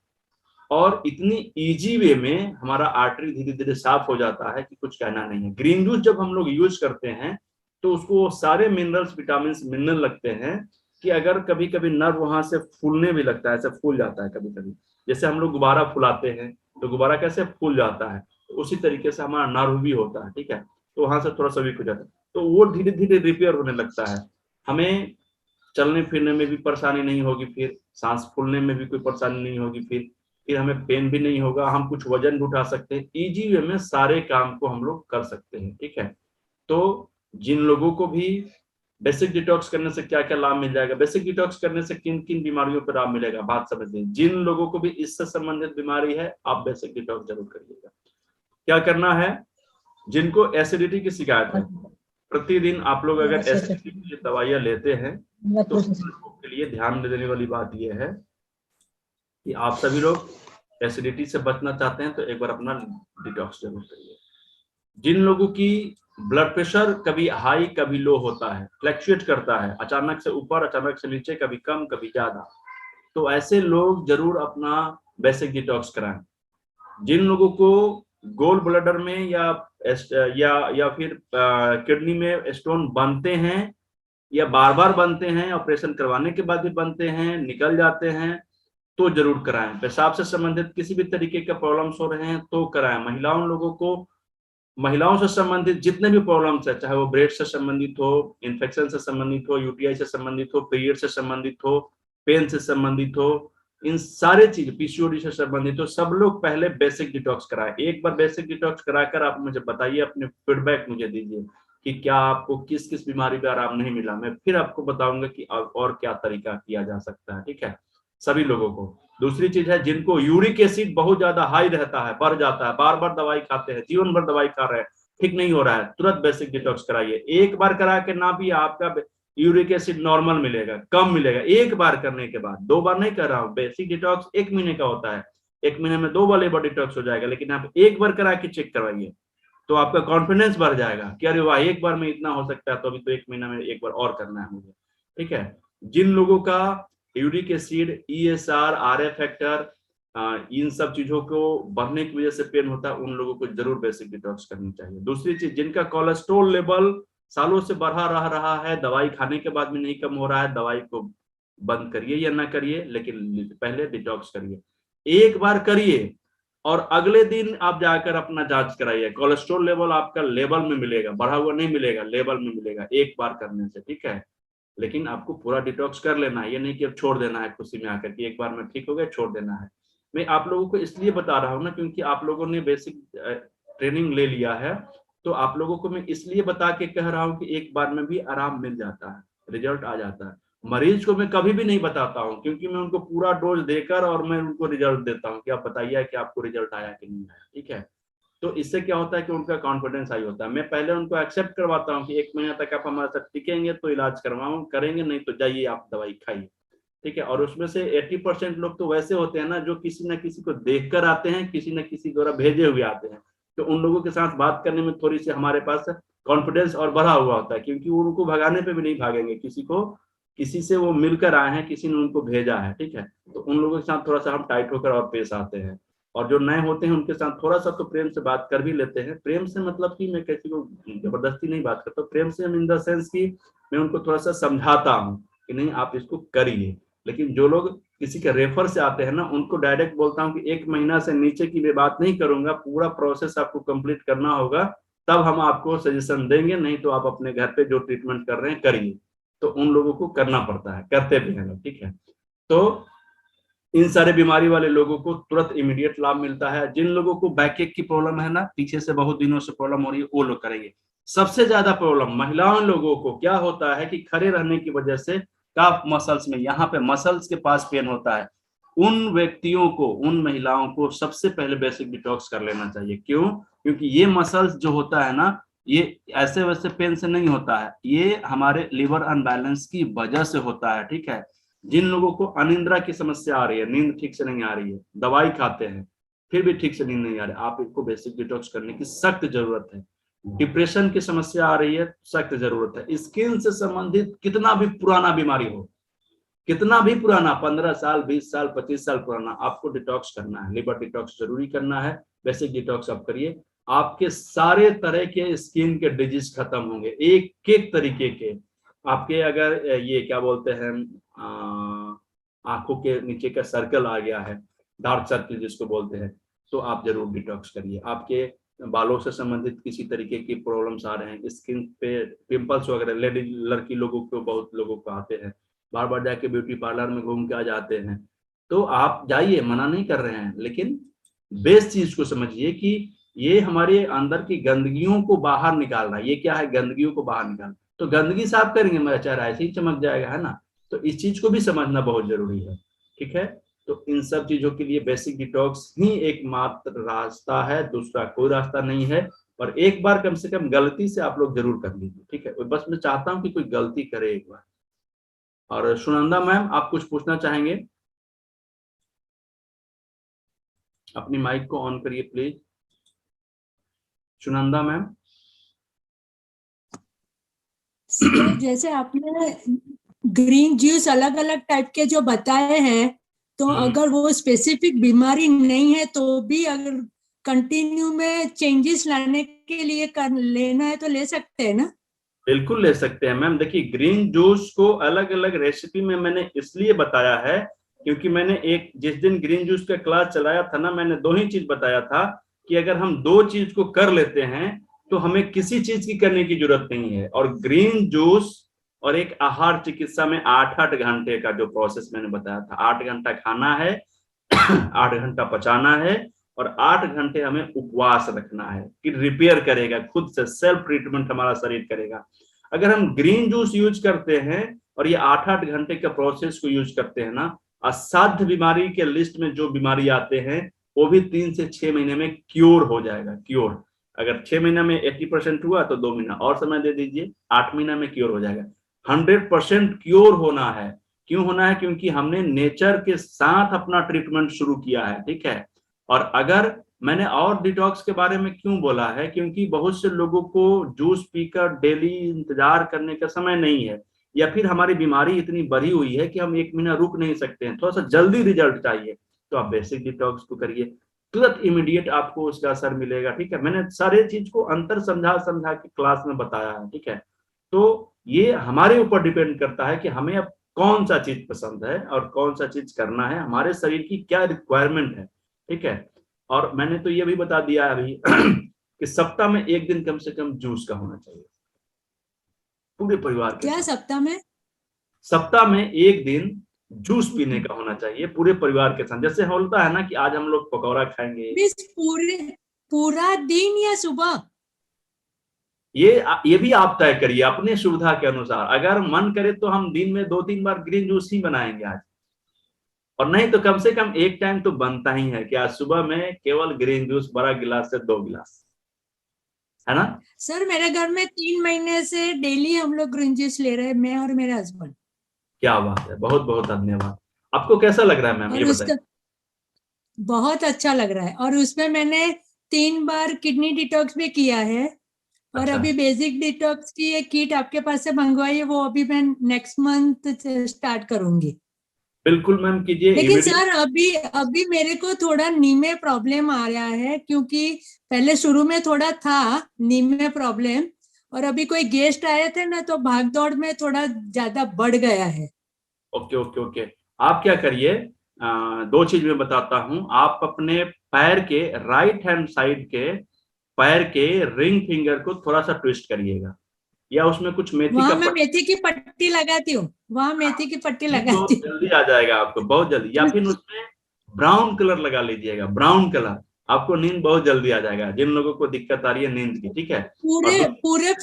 और इतनी इजी वे में हमारा आर्टरी धीरे धीरे साफ हो जाता है कि कुछ कहना नहीं है। ग्रीन जूस जब हम लोग यूज करते हैं तो उसको सारे मिनरल्स विटामिन मिलने लगते हैं कि अगर कभी कभी नर्व वहां से फूलने भी लगता है, ऐसे फूल जाता है कभी कभी, जैसे हम लोग गुब्बारा फुलाते हैं तो गुब्बारा कैसे फूल जाता है, तो उसी तरीके से हमारा नर्व भी होता है, ठीक है। तो वहां से थोड़ा सा वीक हो जाता है, तो वो धीरे धीरे रिपेयर होने लगता है। हमें चलने फिरने में भी परेशानी नहीं होगी, फिर सांस फूलने में भी कोई परेशानी नहीं होगी, फिर हमें पेन भी नहीं होगा, हम कुछ वजन भी उठा सकते हैं, इजी वे में सारे काम को हम लोग कर सकते हैं, ठीक है। तो जिन लोगों को भी बेसिक डिटॉक्स करने से क्या क्या लाभ मिल जाएगा, बेसिक डिटॉक्स करने से किन किन बीमारियों पर लाभ मिलेगा, बात समझ लें। जिन लोगों को भी इससे संबंधित बीमारी है आप बेसिक डिटॉक्स जरूर करिएगा। क्या करना है, जिनको एसिडिटी की शिकायत है, प्रतिदिन आप लोग अगर एसिडिटी की दवाइयां लेते हैं तो लोगों के लिए ध्यान देने वाली बात यह है कि आप सभी लोग एसिडिटी से बचना चाहते हैं तो एक बार अपना डिटॉक्स जरूर करिए। जिन लोगों की ब्लड प्रेशर कभी हाई कभी लो होता है, फ्लैक्चुएट करता है, अचानक से ऊपर अचानक से नीचे, कभी कम कभी ज्यादा, तो ऐसे लोग जरूर अपना बेसिक डिटॉक्स कराएं। जिन लोगों को गोल ब्लडर में या फिर किडनी में स्टोन बनते हैं या बार बार बनते हैं, ऑपरेशन करवाने के बाद भी बनते हैं, निकल जाते हैं, तो जरूर कराएं। पेशाब से संबंधित किसी भी तरीके का प्रॉब्लम्स हो रहे हैं तो कराएं। महिलाओं से संबंधित जितने भी प्रॉब्लम्स है, चाहे वो ब्रेस्ट से संबंधित हो, इन्फेक्शन से संबंधित हो, यूटीआई से संबंधित हो, पीरियड से संबंधित हो, पेन से संबंधित हो, इन सारे चीज, पीसीओडी से संबंधित हो, सब लोग पहले बेसिक डिटॉक्स कराएं। एक बार बेसिक डिटॉक्स कराकर आप मुझे बताइए, अपने फीडबैक मुझे दीजिए कि क्या आपको किस किस बीमारी पे आराम नहीं मिला। मैं फिर आपको बताऊंगा कि और क्या तरीका किया जा सकता है, ठीक है, सभी लोगों को। दूसरी चीज है, जिनको यूरिक एसिड बहुत ज्यादा हाई रहता है, बढ़ जाता है, बार बार दवाई खाते हैं, जीवन भर दवाई खा रहे हैं, ठीक नहीं हो रहा है, तुरंत बेसिक डिटॉक्स कराइए। एक बार करा के ना भी आपका यूरिक एसिड नॉर्मल मिलेगा, कम मिलेगा, एक बार करने के बाद, 2 बार नहीं कर रहा हूँ। बेसिक डिटॉक्स 1 महीने का होता है, 1 महीने में 2 बार लिवर डिटॉक्स हो जाएगा, लेकिन आप एक बार करा के चेक करवाइए, तो आपका कॉन्फिडेंस बढ़ जाएगा कि अरे वाह, एक बार में इतना हो सकता है, तो अभी तो 1 महीना में एक बार और करना है मुझे, ठीक है। जिन लोगों का uric acid, ESR, RA factor, इन सब चीजों को बढ़ने की वजह से पेन होता है, उन लोगों को जरूर बेसिक डिटॉक्स करनी चाहिए। दूसरी चीज, जिनका कोलेस्ट्रॉल लेवल सालों से बढ़ा रहा है, दवाई खाने के बाद भी नहीं कम हो रहा है, दवाई को बंद करिए या ना करिए, लेकिन पहले डिटॉक्स करिए। एक बार करिए और अगले दिन आप जाकर अपना जांच कराइए। कोलेस्ट्रॉल लेवल आपका लेवल में मिलेगा, बढ़ा हुआ नहीं मिलेगा, लेवल में मिलेगा एक बार करने से, ठीक है। लेकिन आपको पूरा डिटॉक्स कर लेना है, ये नहीं कि अब छोड़ देना है खुशी में आकर कि एक बार में ठीक हो गया छोड़ देना है। मैं आप लोगों को इसलिए बता रहा हूँ ना, क्योंकि आप लोगों ने बेसिक ट्रेनिंग ले लिया है, तो आप लोगों को मैं इसलिए बता के कह रहा हूँ कि एक बार में भी आराम मिल जाता है, रिजल्ट आ जाता है। मरीज को मैं कभी भी नहीं बताता हूँ, क्योंकि मैं उनको पूरा डोज देकर और मैं उनको रिजल्ट देता हूँ कि आप बताइए कि आपको रिजल्ट आया कि नहीं आया, ठीक है। तो इससे क्या होता है कि उनका कॉन्फिडेंस हाई होता है। मैं पहले उनको एक्सेप्ट करवाता हूँ कि 1 महीना तक आप हमारे साथ टिकेंगे तो इलाज करवाऊँ, करेंगे नहीं तो जाइए आप दवाई खाइए, ठीक है। और उसमें से 80% लोग तो वैसे होते हैं ना, जो किसी न किसी को देखकर आते हैं, किसी न किसी द्वारा भेजे हुए आते हैं, तो उन लोगों के साथ बात करने में थोड़ी सी हमारे पास कॉन्फिडेंस और बढ़ा हुआ होता है, क्योंकि वो उनको भगाने पे भी नहीं भागेंगे, किसी से वो मिलकर आए हैं, किसी ने उनको भेजा है, ठीक है। तो उन लोगों के साथ थोड़ा सा हम टाइट होकर और पेश आते हैं। और जो नए होते हैं उनके साथ थोड़ा सा तो प्रेम से बात कर भी लेते हैं। प्रेम से मतलब कि मैं किसी को जबरदस्ती नहीं बात करता, प्रेम से इन द सेंस कि मैं उनको थोड़ा सा समझाता हूँ कि नहीं आप इसको करिए। लेकिन जो लोग किसी के रेफर से आते हैं ना, उनको डायरेक्ट बोलता हूँ कि 1 महीना से नीचे की मैं बात नहीं करूंगा, पूरा प्रोसेस आपको कंप्लीट करना होगा, तब हम आपको सजेशन देंगे, नहीं तो आप अपने घर पे जो ट्रीटमेंट कर रहे हैं करिए। तो उन लोगों को करना पड़ता है, करते भी हैं लोग, ठीक है। तो इन सारे बीमारी वाले लोगों को तुरंत इमीडिएट लाभ मिलता है। जिन लोगों को बैकएक की प्रॉब्लम है ना, पीछे से बहुत दिनों से प्रॉब्लम हो रही है, वो लोग करेंगे। सबसे ज्यादा प्रॉब्लम महिलाओं लोगों को क्या होता है कि खड़े रहने की वजह से काफ मसल्स में, यहाँ पे मसल्स के पास पेन होता है। उन व्यक्तियों को, उन महिलाओं को सबसे पहले बेसिक डिटॉक्स कर लेना चाहिए। क्यों? क्योंकि ये मसल्स जो होता है ना, ये ऐसे वैसे पेन से नहीं होता है, ये हमारे लिवर अनबैलेंस की वजह से होता है, ठीक है। जिन लोगों को अनिद्रा की समस्या आ रही है, नींद ठीक से नहीं आ रही है, दवाई खाते हैं फिर भी ठीक से नींद नहीं आ रही, आप इनको बेसिक डिटॉक्स करने की सख्त जरूरत है। डिप्रेशन की समस्या आ रही है, सख्त जरूरत है। स्किन से संबंधित कितना भी पुराना बीमारी हो, कितना भी पुराना, 15 साल 20 साल 25 साल पुराना, आपको डिटॉक्स करना है, लिवर डिटॉक्स जरूरी करना है। बेसिक डिटॉक्स आप करिए, आपके सारे तरह के स्किन के डिजीज खत्म होंगे, एक एक तरीके के। आपके अगर ये क्या बोलते हैं, आंखों के नीचे का सर्कल आ गया है, डार्क सर्कल जिसको बोलते हैं, तो आप जरूर डिटॉक्स करिए। आपके बालों से संबंधित किसी तरीके की प्रॉब्लम्स आ रहे हैं, स्किन पे पिंपल्स वगैरह, लेडीज लड़की लोगों को, बहुत लोगों को आते हैं, बार बार जाके ब्यूटी पार्लर में घूम के आ जाते हैं, तो आप जाइए, मना नहीं कर रहे हैं, लेकिन बेस्ट चीज को समझिए कि ये हमारे अंदर की गंदगियों को बाहर निकाल रहा है। ये क्या है? गंदगियों को बाहर निकाल, तो गंदगी साफ करेंगे मेरा चेहरा ऐसे ही चमक जाएगा, है ना। तो इस चीज को भी समझना बहुत जरूरी है, ठीक है। तो इन सब चीजों के लिए बेसिक डिटॉक्स ही एकमात्र रास्ता है, दूसरा कोई रास्ता नहीं है। और एक बार कम से कम गलती से आप लोग जरूर कर लीजिए, ठीक है। बस मैं चाहता हूं कि कोई गलती करे एक बार। और सुनंदा मैम, आप कुछ पूछना चाहेंगे? अपनी माइक को ऑन करिए प्लीज। सुनंदा मैम। जैसे आपने ग्रीन जूस अलग अलग टाइप के जो बताए हैं, तो अगर वो स्पेसिफिक बीमारी नहीं है तो भी अगर कंटिन्यू में चेंजेस लाने के लिए लेना है तो ले सकते हैं ना? बिल्कुल ले सकते हैं मैम। देखिए, ग्रीन जूस को अलग अलग रेसिपी में मैंने इसलिए बताया है क्योंकि मैंने जिस दिन ग्रीन जूस का क्लास चलाया था ना, मैंने 2 ही चीज बताया था कि अगर हम 2 चीज को कर लेते हैं तो हमें किसी चीज की करने की जरूरत नहीं है। और ग्रीन जूस और एक आहार चिकित्सा में 8-8 घंटे का जो प्रोसेस मैंने बताया था, 8 घंटा खाना है, 8 घंटा पचाना है और 8 घंटे हमें उपवास रखना है कि रिपेयर करेगा, खुद से सेल्फ ट्रीटमेंट हमारा शरीर करेगा। अगर हम ग्रीन जूस यूज करते हैं और ये 8-8 घंटे का प्रोसेस को यूज करते हैं ना, असाध्य बीमारी के लिस्ट में जो बीमारी आते हैं वो भी 3 से 6 महीने में क्योर हो जाएगा। क्योर अगर 6 महीना में 80% हुआ तो 2 महीना और समय दे दीजिए, 8 महीना में क्योर हो जाएगा। 100% क्योर होना है। क्यों होना है? क्योंकि हमने नेचर के साथ अपना ट्रीटमेंट शुरू किया है, ठीक है। और अगर मैंने और डिटॉक्स के बारे में क्यों बोला है, क्योंकि बहुत से लोगों को जूस पीकर डेली इंतजार करने का समय नहीं है, या फिर हमारी बीमारी इतनी बढ़ी हुई है कि हम 1 महीना रुक नहीं सकते हैं, थोड़ा सा जल्दी रिजल्ट चाहिए, तो आप बेसिक डिटॉक्स को करिए, तुरंत इमीडिएट आपको उसका असर मिलेगा, ठीक है। मैंने सारे चीज को अंतर समझा के क्लास में बताया है, ठीक है। तो ये हमारे ऊपर डिपेंड करता है कि हमें अब कौन सा चीज पसंद है और कौन सा चीज करना है, हमारे शरीर की क्या रिक्वायरमेंट है, ठीक है। और मैंने तो ये भी बता दिया अभी कि सप्ताह में 1 दिन कम से कम जूस का होना चाहिए पूरे परिवार के क्या साथ। सप्ताह में 1 दिन जूस पीने का होना चाहिए पूरे परिवार के साथ। जैसे होता है ना कि आज हम लोग पकौड़ा खाएंगे, पूरा दिन या सुबह? ये भी आप तय करिए अपने सुविधा के अनुसार। अगर मन करे तो हम दिन में 2-3 बार ग्रीन जूस ही बनाएंगे आज, और नहीं तो कम से कम एक टाइम तो बनता ही है कि आज सुबह में केवल ग्रीन जूस बड़ा गिलास से 2 गिलास, है ना। सर मेरे घर में 3 महीने से डेली हम लोग ग्रीन जूस ले रहे हैं, मैं और मेरे हस्बैंड। क्या बात है, बहुत बहुत धन्यवाद। आपको कैसा लग रहा है मैम, ये बताइए। बहुत अच्छा लग रहा है, और उसमें मैंने 3 बार किडनी डिटॉक्स भी किया है। और अच्छा। अभी बेसिक डिटॉक्स की एक किट आपके पास से मंगवाई है, वो अभी मैं नेक्स्ट मंथ स्टार्ट करूंगी। बिल्कुल मैम कीजिए। लेकिन सर अभी मेरे को थोड़ा नी में प्रॉब्लम आ रहा है, क्योंकि पहले शुरू में थोड़ा था नी में प्रॉब्लम, और अभी कोई गेस्ट आए थे ना तो भाग दौड़ में थोड़ा ज्यादा बढ़ गया है। ओके ओके ओके, आप क्या करिए, 2 चीज मैं बताता हूँ। आप अपने पैर के राइट हैंड साइड के पैर के रिंग फिंगर को थोड़ा सा ट्विस्ट करिएगा, या उसमें कुछ मेथी वहां का मैं मेथी की पट्टी लगाती हूँ, वहां मेथी की पट्टी लगाती हूँ। जल्दी आ जाएगा आपको, बहुत जल्दी। या फिर उसमें ब्राउन कलर लगा लीजिएगा, ब्राउन कलर, आपको नींद बहुत जल्दी आ जाएगा, जिन लोगों को दिक्कत आ रही है नींद की, ठीक है। पूरे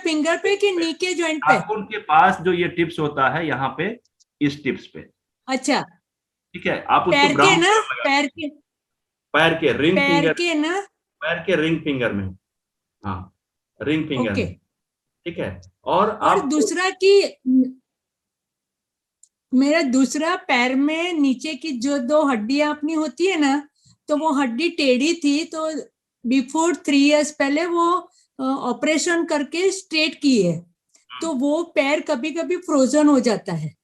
फिंगर पे कि नी के जॉइंट पे? नाखून के पास जो ये टिप्स होता है, यहाँ पे इस टिप्स पे। अच्छा, ठीक है। आप उसको ब्राउन पैर के रिंग फिंगर, पैर के रिंग फिंगर में, हाँ रिंग फिंगर में, ठीक है। और दूसरा कि मेरा दूसरा पैर में नीचे की जो 2 हड्डियां अपनी होती है ना, तो वो हड्डी टेढ़ी थी, तो बिफोर 3 इयर्स पहले वो ऑपरेशन करके स्ट्रेट की है, तो वो पैर कभी कभी फ्रोजन हो जाता है।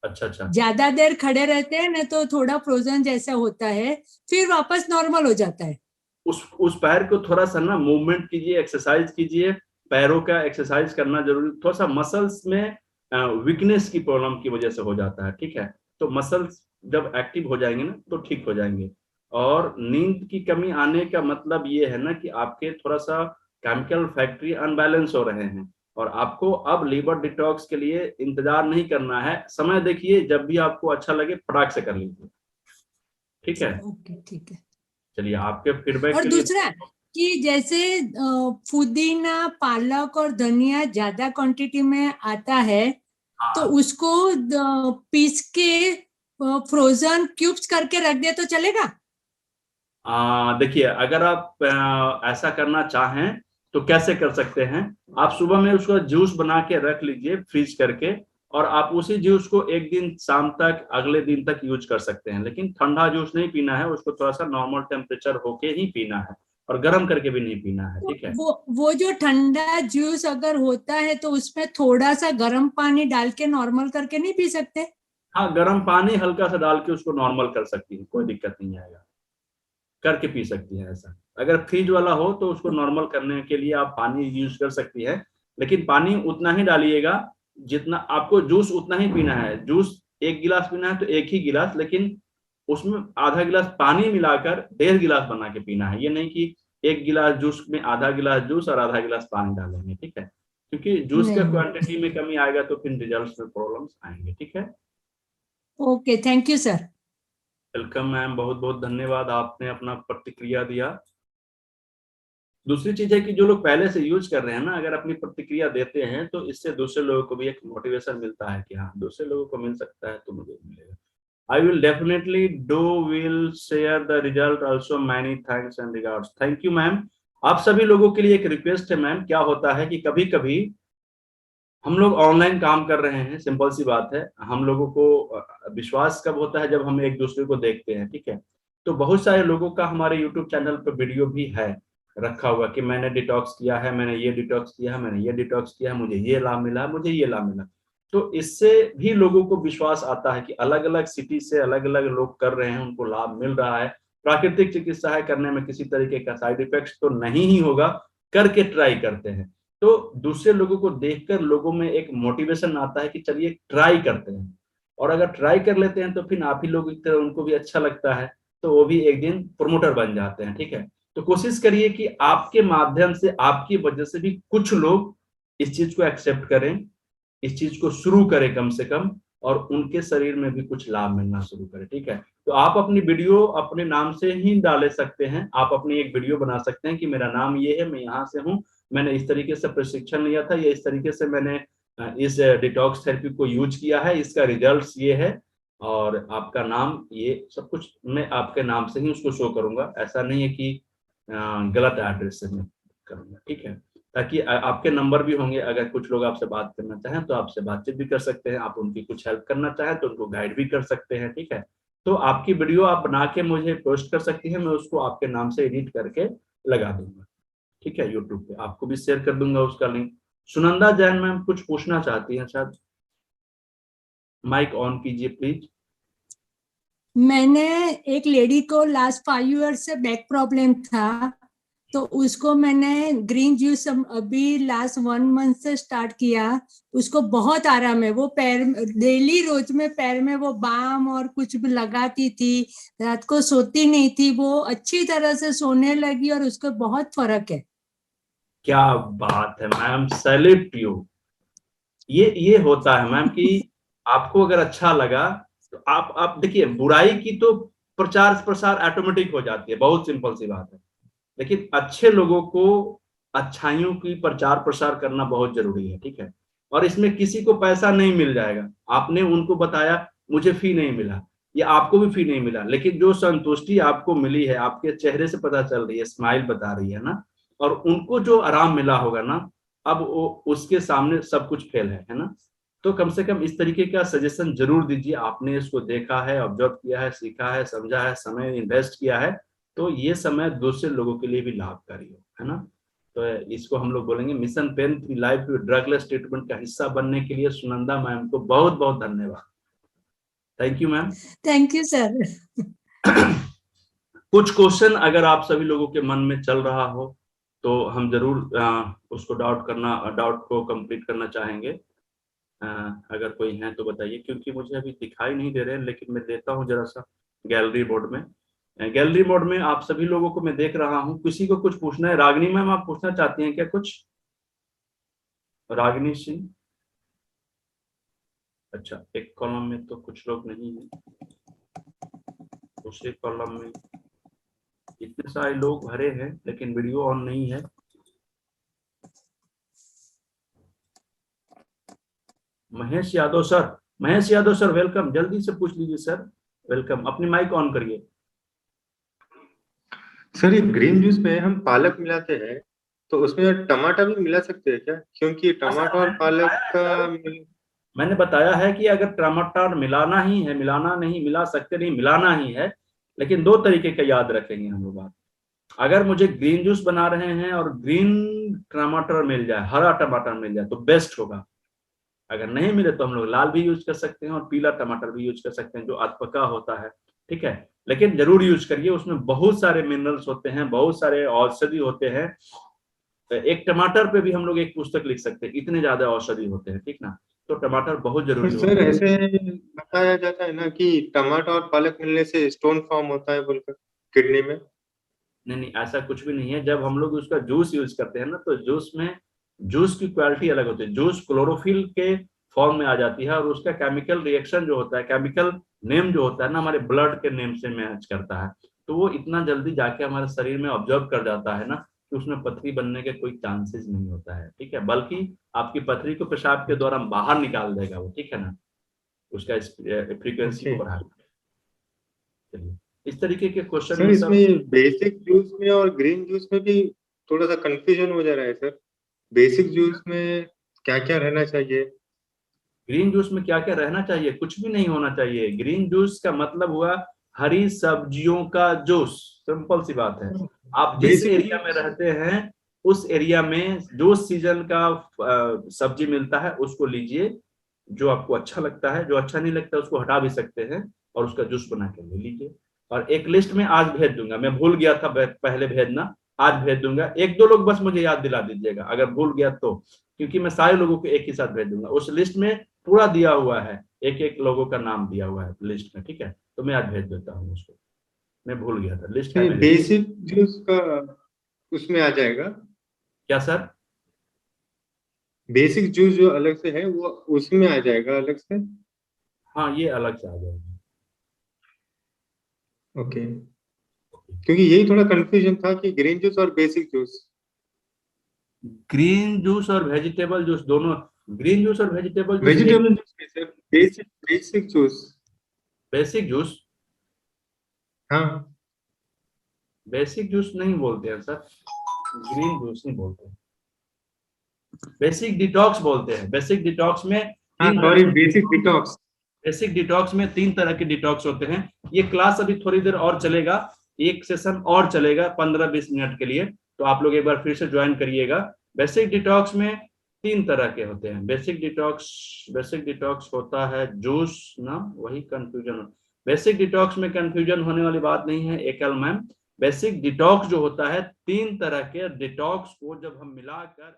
अच्छा। ज्यादा देर खड़े रहते हैं ना तो थोड़ा फ्रोजन जैसा होता है, फिर वापस नॉर्मल हो जाता है। उस पैर को थोड़ा सा ना मूवमेंट कीजिए, एक्सरसाइज कीजिए, पैरों का एक्सरसाइज करना जरूरी। थोड़ा सा मसल्स में वीकनेस की प्रॉब्लम की वजह से हो जाता है, ठीक है। तो मसल्स जब एक्टिव हो जाएंगे ना तो ठीक हो जाएंगे। और नींद की कमी आने का मतलब ये है ना कि आपके थोड़ा सा केमिकल फैक्ट्री अनबैलेंस हो रहे हैं, और आपको अब लीवर डिटॉक्स के लिए इंतजार नहीं करना है। समय देखिए, जब भी आपको अच्छा लगे फटाक से कर लीजिए, ठीक है। ओके, ठीक है। चलिए, आपके फीडबैक और के लिए। दूसरा कि जैसे पुदीना, पालक और धनिया ज्यादा क्वांटिटी में आता है, तो उसको पीस के फ्रोजन क्यूब्स करके रख दे तो चलेगा? देखिए, अगर आप ऐसा करना चाहें तो कैसे कर सकते हैं, आप सुबह में उसका जूस बना के रख लीजिए फ्रीज करके, और आप उसी जूस को एक दिन शाम तक, अगले दिन तक यूज कर सकते हैं। लेकिन ठंडा जूस नहीं पीना है, उसको थोड़ा सा नॉर्मल टेम्परेचर होके ही पीना है। और गर्म करके भी नहीं पीना है, ठीक है। वो जो ठंडा जूस अगर होता है तो उसमें थोड़ा सा गर्म पानी डाल के नॉर्मल करके नहीं पी सकते? हाँ, गर्म पानी हल्का सा डाल के उसको नॉर्मल कर सकती है, कोई दिक्कत नहीं आएगा, करके पी सकती है। ऐसा अगर फ्रिज वाला हो तो उसको नॉर्मल करने के लिए आप पानी यूज कर सकती है, लेकिन पानी उतना ही डालिएगा जितना आपको, जूस उतना ही पीना है। जूस 1 गिलास पीना है तो 1 ही गिलास, लेकिन उसमें आधा गिलास पानी मिलाकर 1.5 गिलास बना के पीना है। ये नहीं कि 1 गिलास जूस में आधा गिलास जूस और आधा गिलास पानी डालेंगे, ठीक है, क्योंकि जूस का क्वांटिटी में कमी आएगा तो फिर रिजल्ट्स में प्रॉब्लम्स आएंगे, ठीक है। Okay, thank you sir. Welcome ma'am, बहुत बहुत धन्यवाद, आपने अपना प्रतिक्रिया दिया। दूसरी चीज है कि जो लोग पहले से यूज कर रहे हैं ना, अगर अपनी प्रतिक्रिया देते हैं तो इससे दूसरे लोगों को भी एक मोटिवेशन मिलता है कि हाँ, दूसरे लोगों को मिल सकता है तो मुझे मिलेगा। I will definitely will share the result also. Many thanks and regards. Thank you ma'am. आप सभी लोगों के लिए एक रिक्वेस्ट है मैम, क्या होता है कि कभी कभी हम लोग ऑनलाइन काम कर रहे हैं, सिंपल सी बात है, हम लोगों को विश्वास कब होता है, जब हम एक दूसरे को देखते हैं, ठीक है। तो बहुत सारे लोगों का हमारे यूट्यूब चैनल पर वीडियो भी है रखा हुआ कि मैंने डिटॉक्स किया है, मैंने ये डिटॉक्स किया है, मैंने ये डिटॉक्स किया है, मुझे ये लाभ मिला, मुझे ये लाभ मिला। तो इससे भी लोगों को विश्वास आता है कि अलग अलग सिटी से अलग अलग लोग कर रहे हैं, उनको लाभ मिल रहा है। प्राकृतिक चिकित्सा है, करने में किसी तरीके का साइड इफेक्ट तो नहीं ही होगा, करके ट्राई करते हैं। तो दूसरे लोगों को देखकर लोगों में एक मोटिवेशन आता है कि चलिए ट्राई करते हैं, और अगर ट्राई कर लेते हैं तो फिर आप ही लोग की तरह उनको भी अच्छा लगता है, तो वो भी एक दिन प्रमोटर बन जाते हैं, ठीक है। तो कोशिश करिए कि आपके माध्यम से, आपकी वजह से भी कुछ लोग इस चीज को एक्सेप्ट करें, इस चीज को शुरू करें कम से कम, और उनके शरीर में भी कुछ लाभ मिलना शुरू करें, ठीक है। तो आप अपनी वीडियो अपने नाम से ही डाले सकते हैं, आप अपनी एक वीडियो बना सकते हैं कि मेरा नाम ये है, मैं यहाँ से हूँ, मैंने इस तरीके से प्रशिक्षण लिया था, ये इस तरीके से मैंने इस डिटॉक्स थेरेपी को यूज किया है, इसका रिजल्ट्स ये है, और आपका नाम, ये सब कुछ मैं आपके नाम से ही उसको शो करूंगा। ऐसा नहीं है कि गलत एड्रेस से मैं करूंगा, ठीक है, ताकि आपके नंबर भी होंगे, अगर कुछ लोग आपसे बात करना चाहें तो आपसे बातचीत भी कर सकते हैं, आप उनकी कुछ हेल्प करना चाहें तो उनको गाइड भी कर सकते हैं, ठीक है। तो आपकी वीडियो आप बना के मुझे पोस्ट कर सकती हैं, मैं उसको आपके नाम से एडिट करके लगा दूंगा, ठीक है, यूट्यूब पे आपको भी शेयर कर दूंगा उसका लिंक। सुनंदा जैन मैम कुछ पूछना चाहती हैं शायद, माइक ऑन कीजिए प्लीज। मैंने एक लेडी को लास्ट 5 ईयर से बैक प्रॉब्लम था, तो उसको मैंने ग्रीन जूस अभी लास्ट 1 मंथ से स्टार्ट किया। उसको बहुत आराम है, वो पैर डेली रोज में पैर में वो बाम और कुछ भी लगाती थी, रात को सोती नहीं थी, वो अच्छी तरह से सोने लगी और उसको बहुत फर्क है। क्या बात है मैम, सैल्यूट यू। ये होता है मैम कि आपको अगर अच्छा लगा तो आप देखिए, बुराई की तो प्रचार प्रसार ऑटोमेटिक हो जाती है, बहुत सिंपल सी बात है, लेकिन अच्छे लोगों को अच्छाइयों की प्रचार प्रसार करना बहुत जरूरी है, ठीक है। और इसमें किसी को पैसा नहीं मिल जाएगा, आपने उनको बताया, मुझे फी नहीं मिला, या आपको भी फी नहीं मिला, लेकिन जो संतुष्टि आपको मिली है, आपके चेहरे से पता चल रही है, स्माइल बता रही है ना, और उनको जो आराम मिला होगा ना, अब वो उसके सामने सब कुछ फेल है ना। तो कम से कम इस तरीके का सजेशन जरूर दीजिए, आपने इसको देखा है, ऑब्जर्व किया है, सीखा है, समझा है, समय इन्वेस्ट किया है, तो ये समय दूसरे लोगों के लिए भी लाभकारी हो, है ना। तो इसको हम लोग बोलेंगे mission pain free life drugless treatment का हिस्सा बनने के लिए सुनंदा मैम को बहुत बहुत धन्यवाद। Thank you ma'am. Thank you sir. कुछ क्वेश्चन अगर आप सभी लोगों के मन में चल रहा हो तो हम जरूर उसको डाउट को कंप्लीट करना चाहेंगे। अगर कोई है तो बताइए, क्योंकि मुझे अभी दिखाई नहीं दे रहे हैं, लेकिन मैं देता हूँ जरा सा गैलरी बोर्ड में। गैलरी मोड में आप सभी लोगों को मैं देख रहा हूँ, किसी को कुछ पूछना है? रागिनी मैम आप पूछना चाहती हैं क्या कुछ? रागिनी सिंह, अच्छा, एक कॉलम में तो कुछ लोग नहीं है, दूसरे कॉलम में इतने सारे लोग भरे हैं लेकिन वीडियो ऑन नहीं है। Mahesh Yadav sir, Mahesh Yadav sir welcome, जल्दी से पूछ लीजिए सर, वेलकम, अपनी माइक ऑन करिए। सर ये ग्रीन जूस में हम पालक मिलाते हैं, तो उसमें टमाटर भी मिला सकते हैं क्या? क्योंकि टमाटर और पालक का मैंने बताया है कि अगर टमाटर मिलाना ही है, मिलाना नहीं, मिला सकते नहीं, मिलाना ही है, लेकिन 2 तरीके का याद रखेंगे हम लोग। अगर मुझे ग्रीन जूस बना रहे हैं और ग्रीन टमाटर मिल जाए, हरा टमाटर मिल जाए तो बेस्ट होगा। अगर नहीं मिले तो हम लोग लाल भी यूज कर सकते हैं और पीला टमाटर भी यूज कर सकते हैं जो अधपका होता है, ठीक है। लेकिन जरूर यूज करिए, उसमें बहुत सारे मिनरल्स होते हैं, बहुत सारे औषधि होते हैं। एक टमाटर पे भी हम लोग एक पुस्तक लिख सकते हैं, इतने ज्यादा औषधि होते हैं, ठीक ना। तो टमाटर बहुत जरूरी होता सर है। ऐसे बताया जाता है ना कि टमाटर और पालक मिलने से स्टोन फॉर्म होता है बोलकर किडनी में। नहीं नहीं, ऐसा कुछ भी नहीं है। जब हम लोग उसका जूस यूज करते हैं ना, तो जूस में जूस की क्वालिटी अलग होती है। जूस क्लोरोफिल के फॉर्म में आ जाती है और उसका केमिकल रिएक्शन जो होता है, केमिकल नेम जो होता है ना, हमारे ब्लड के नेम से मैच करता है। तो वो इतना जल्दी जाके हमारे शरीर में ऑब्जर्व कर जाता है ना कि उसमें पथरी बनने के कोई चांसेस नहीं होता है, ठीक है। बल्कि आपकी पथरी को पेशाब के द्वारा बाहर निकाल देगा वो, ठीक है ना। उसका फ्रीक्वेंसी ओके को बढ़ा। चलिए, इस तरीके के क्वेश्चन सर, में सब। इसमें बेसिक जूस में और ग्रीन जूस में भी थोड़ा सा कंफ्यूजन हो जा रहा है सर। बेसिक जूस में क्या क्या रहना चाहिए? ग्रीन जूस में क्या क्या रहना चाहिए? कुछ भी नहीं होना चाहिए। ग्रीन जूस का मतलब हुआ हरी सब्जियों का जूस, सिंपल सी बात है। आप जिस बेसिक एरिया में रहते हैं उस एरिया में जो सीजन का सब्जी मिलता है उसको लीजिए, जो आपको अच्छा लगता है। जो अच्छा नहीं लगता उसको हटा भी सकते हैं और उसका जूस बना के ले लीजिए। और एक लिस्ट में आज भेज दूंगा, मैं भूल गया था पहले भेजना, आज भेज दूंगा। एक दो लोग बस मुझे याद दिला दीजिएगा अगर भूल गया तो, क्योंकि मैं सारे लोगों को एक ही साथ भेज दूंगा। उस लिस्ट में पूरा दिया हुआ है, एक एक लोगों का नाम दिया हुआ है लिस्ट में, ठीक है। तो मैं आज भेज देता हूँ उसको, मैं भूल गया था, लिस्ट है मेरे। बेसिक जूस का उसमें आ जाएगा? क्या सर? बेसिक जूस जो अलग से है वो उसमें आ जाएगा अलग से? हाँ, ये अलग से आ जाएगा। ओके, क्योंकि यही थोड़ा कंफ्यूजन था कि ग्रीन जूस और बेसिक जूस। ग्रीन जूस और वेजिटेबल जूस दोनों, ग्रीन जूस और वेजिटेबल जूस एक। वेजिटेबल जूस में sir basic basic juice. Basic juice, हाँ बेसिक जूस नहीं बोलते हैं सर, ग्रीन जूस नहीं बोलते हैं, बेसिक डिटॉक्स बोलते हैं। बेसिक डिटॉक्स में हाँ, तीन sorry, basic detox. Basic detox में 3 तरह के डिटॉक्स होते हैं। ये क्लास अभी थोड़ी देर और चलेगा, एक सेशन और चलेगा 15-20 मिनट के लिए, तो आप लोग एक बार फिर से ज्वाइन करिएगा। बेसिक डिटॉक्स में 3 तरह के होते हैं। बेसिक डिटॉक्स होता है जूस ना, वही कंफ्यूजन। बेसिक डिटॉक्स में कंफ्यूजन होने वाली बात नहीं है एकल मैम। बेसिक डिटॉक्स जो होता है 3 तरह के डिटॉक्स को जब हम मिलाकर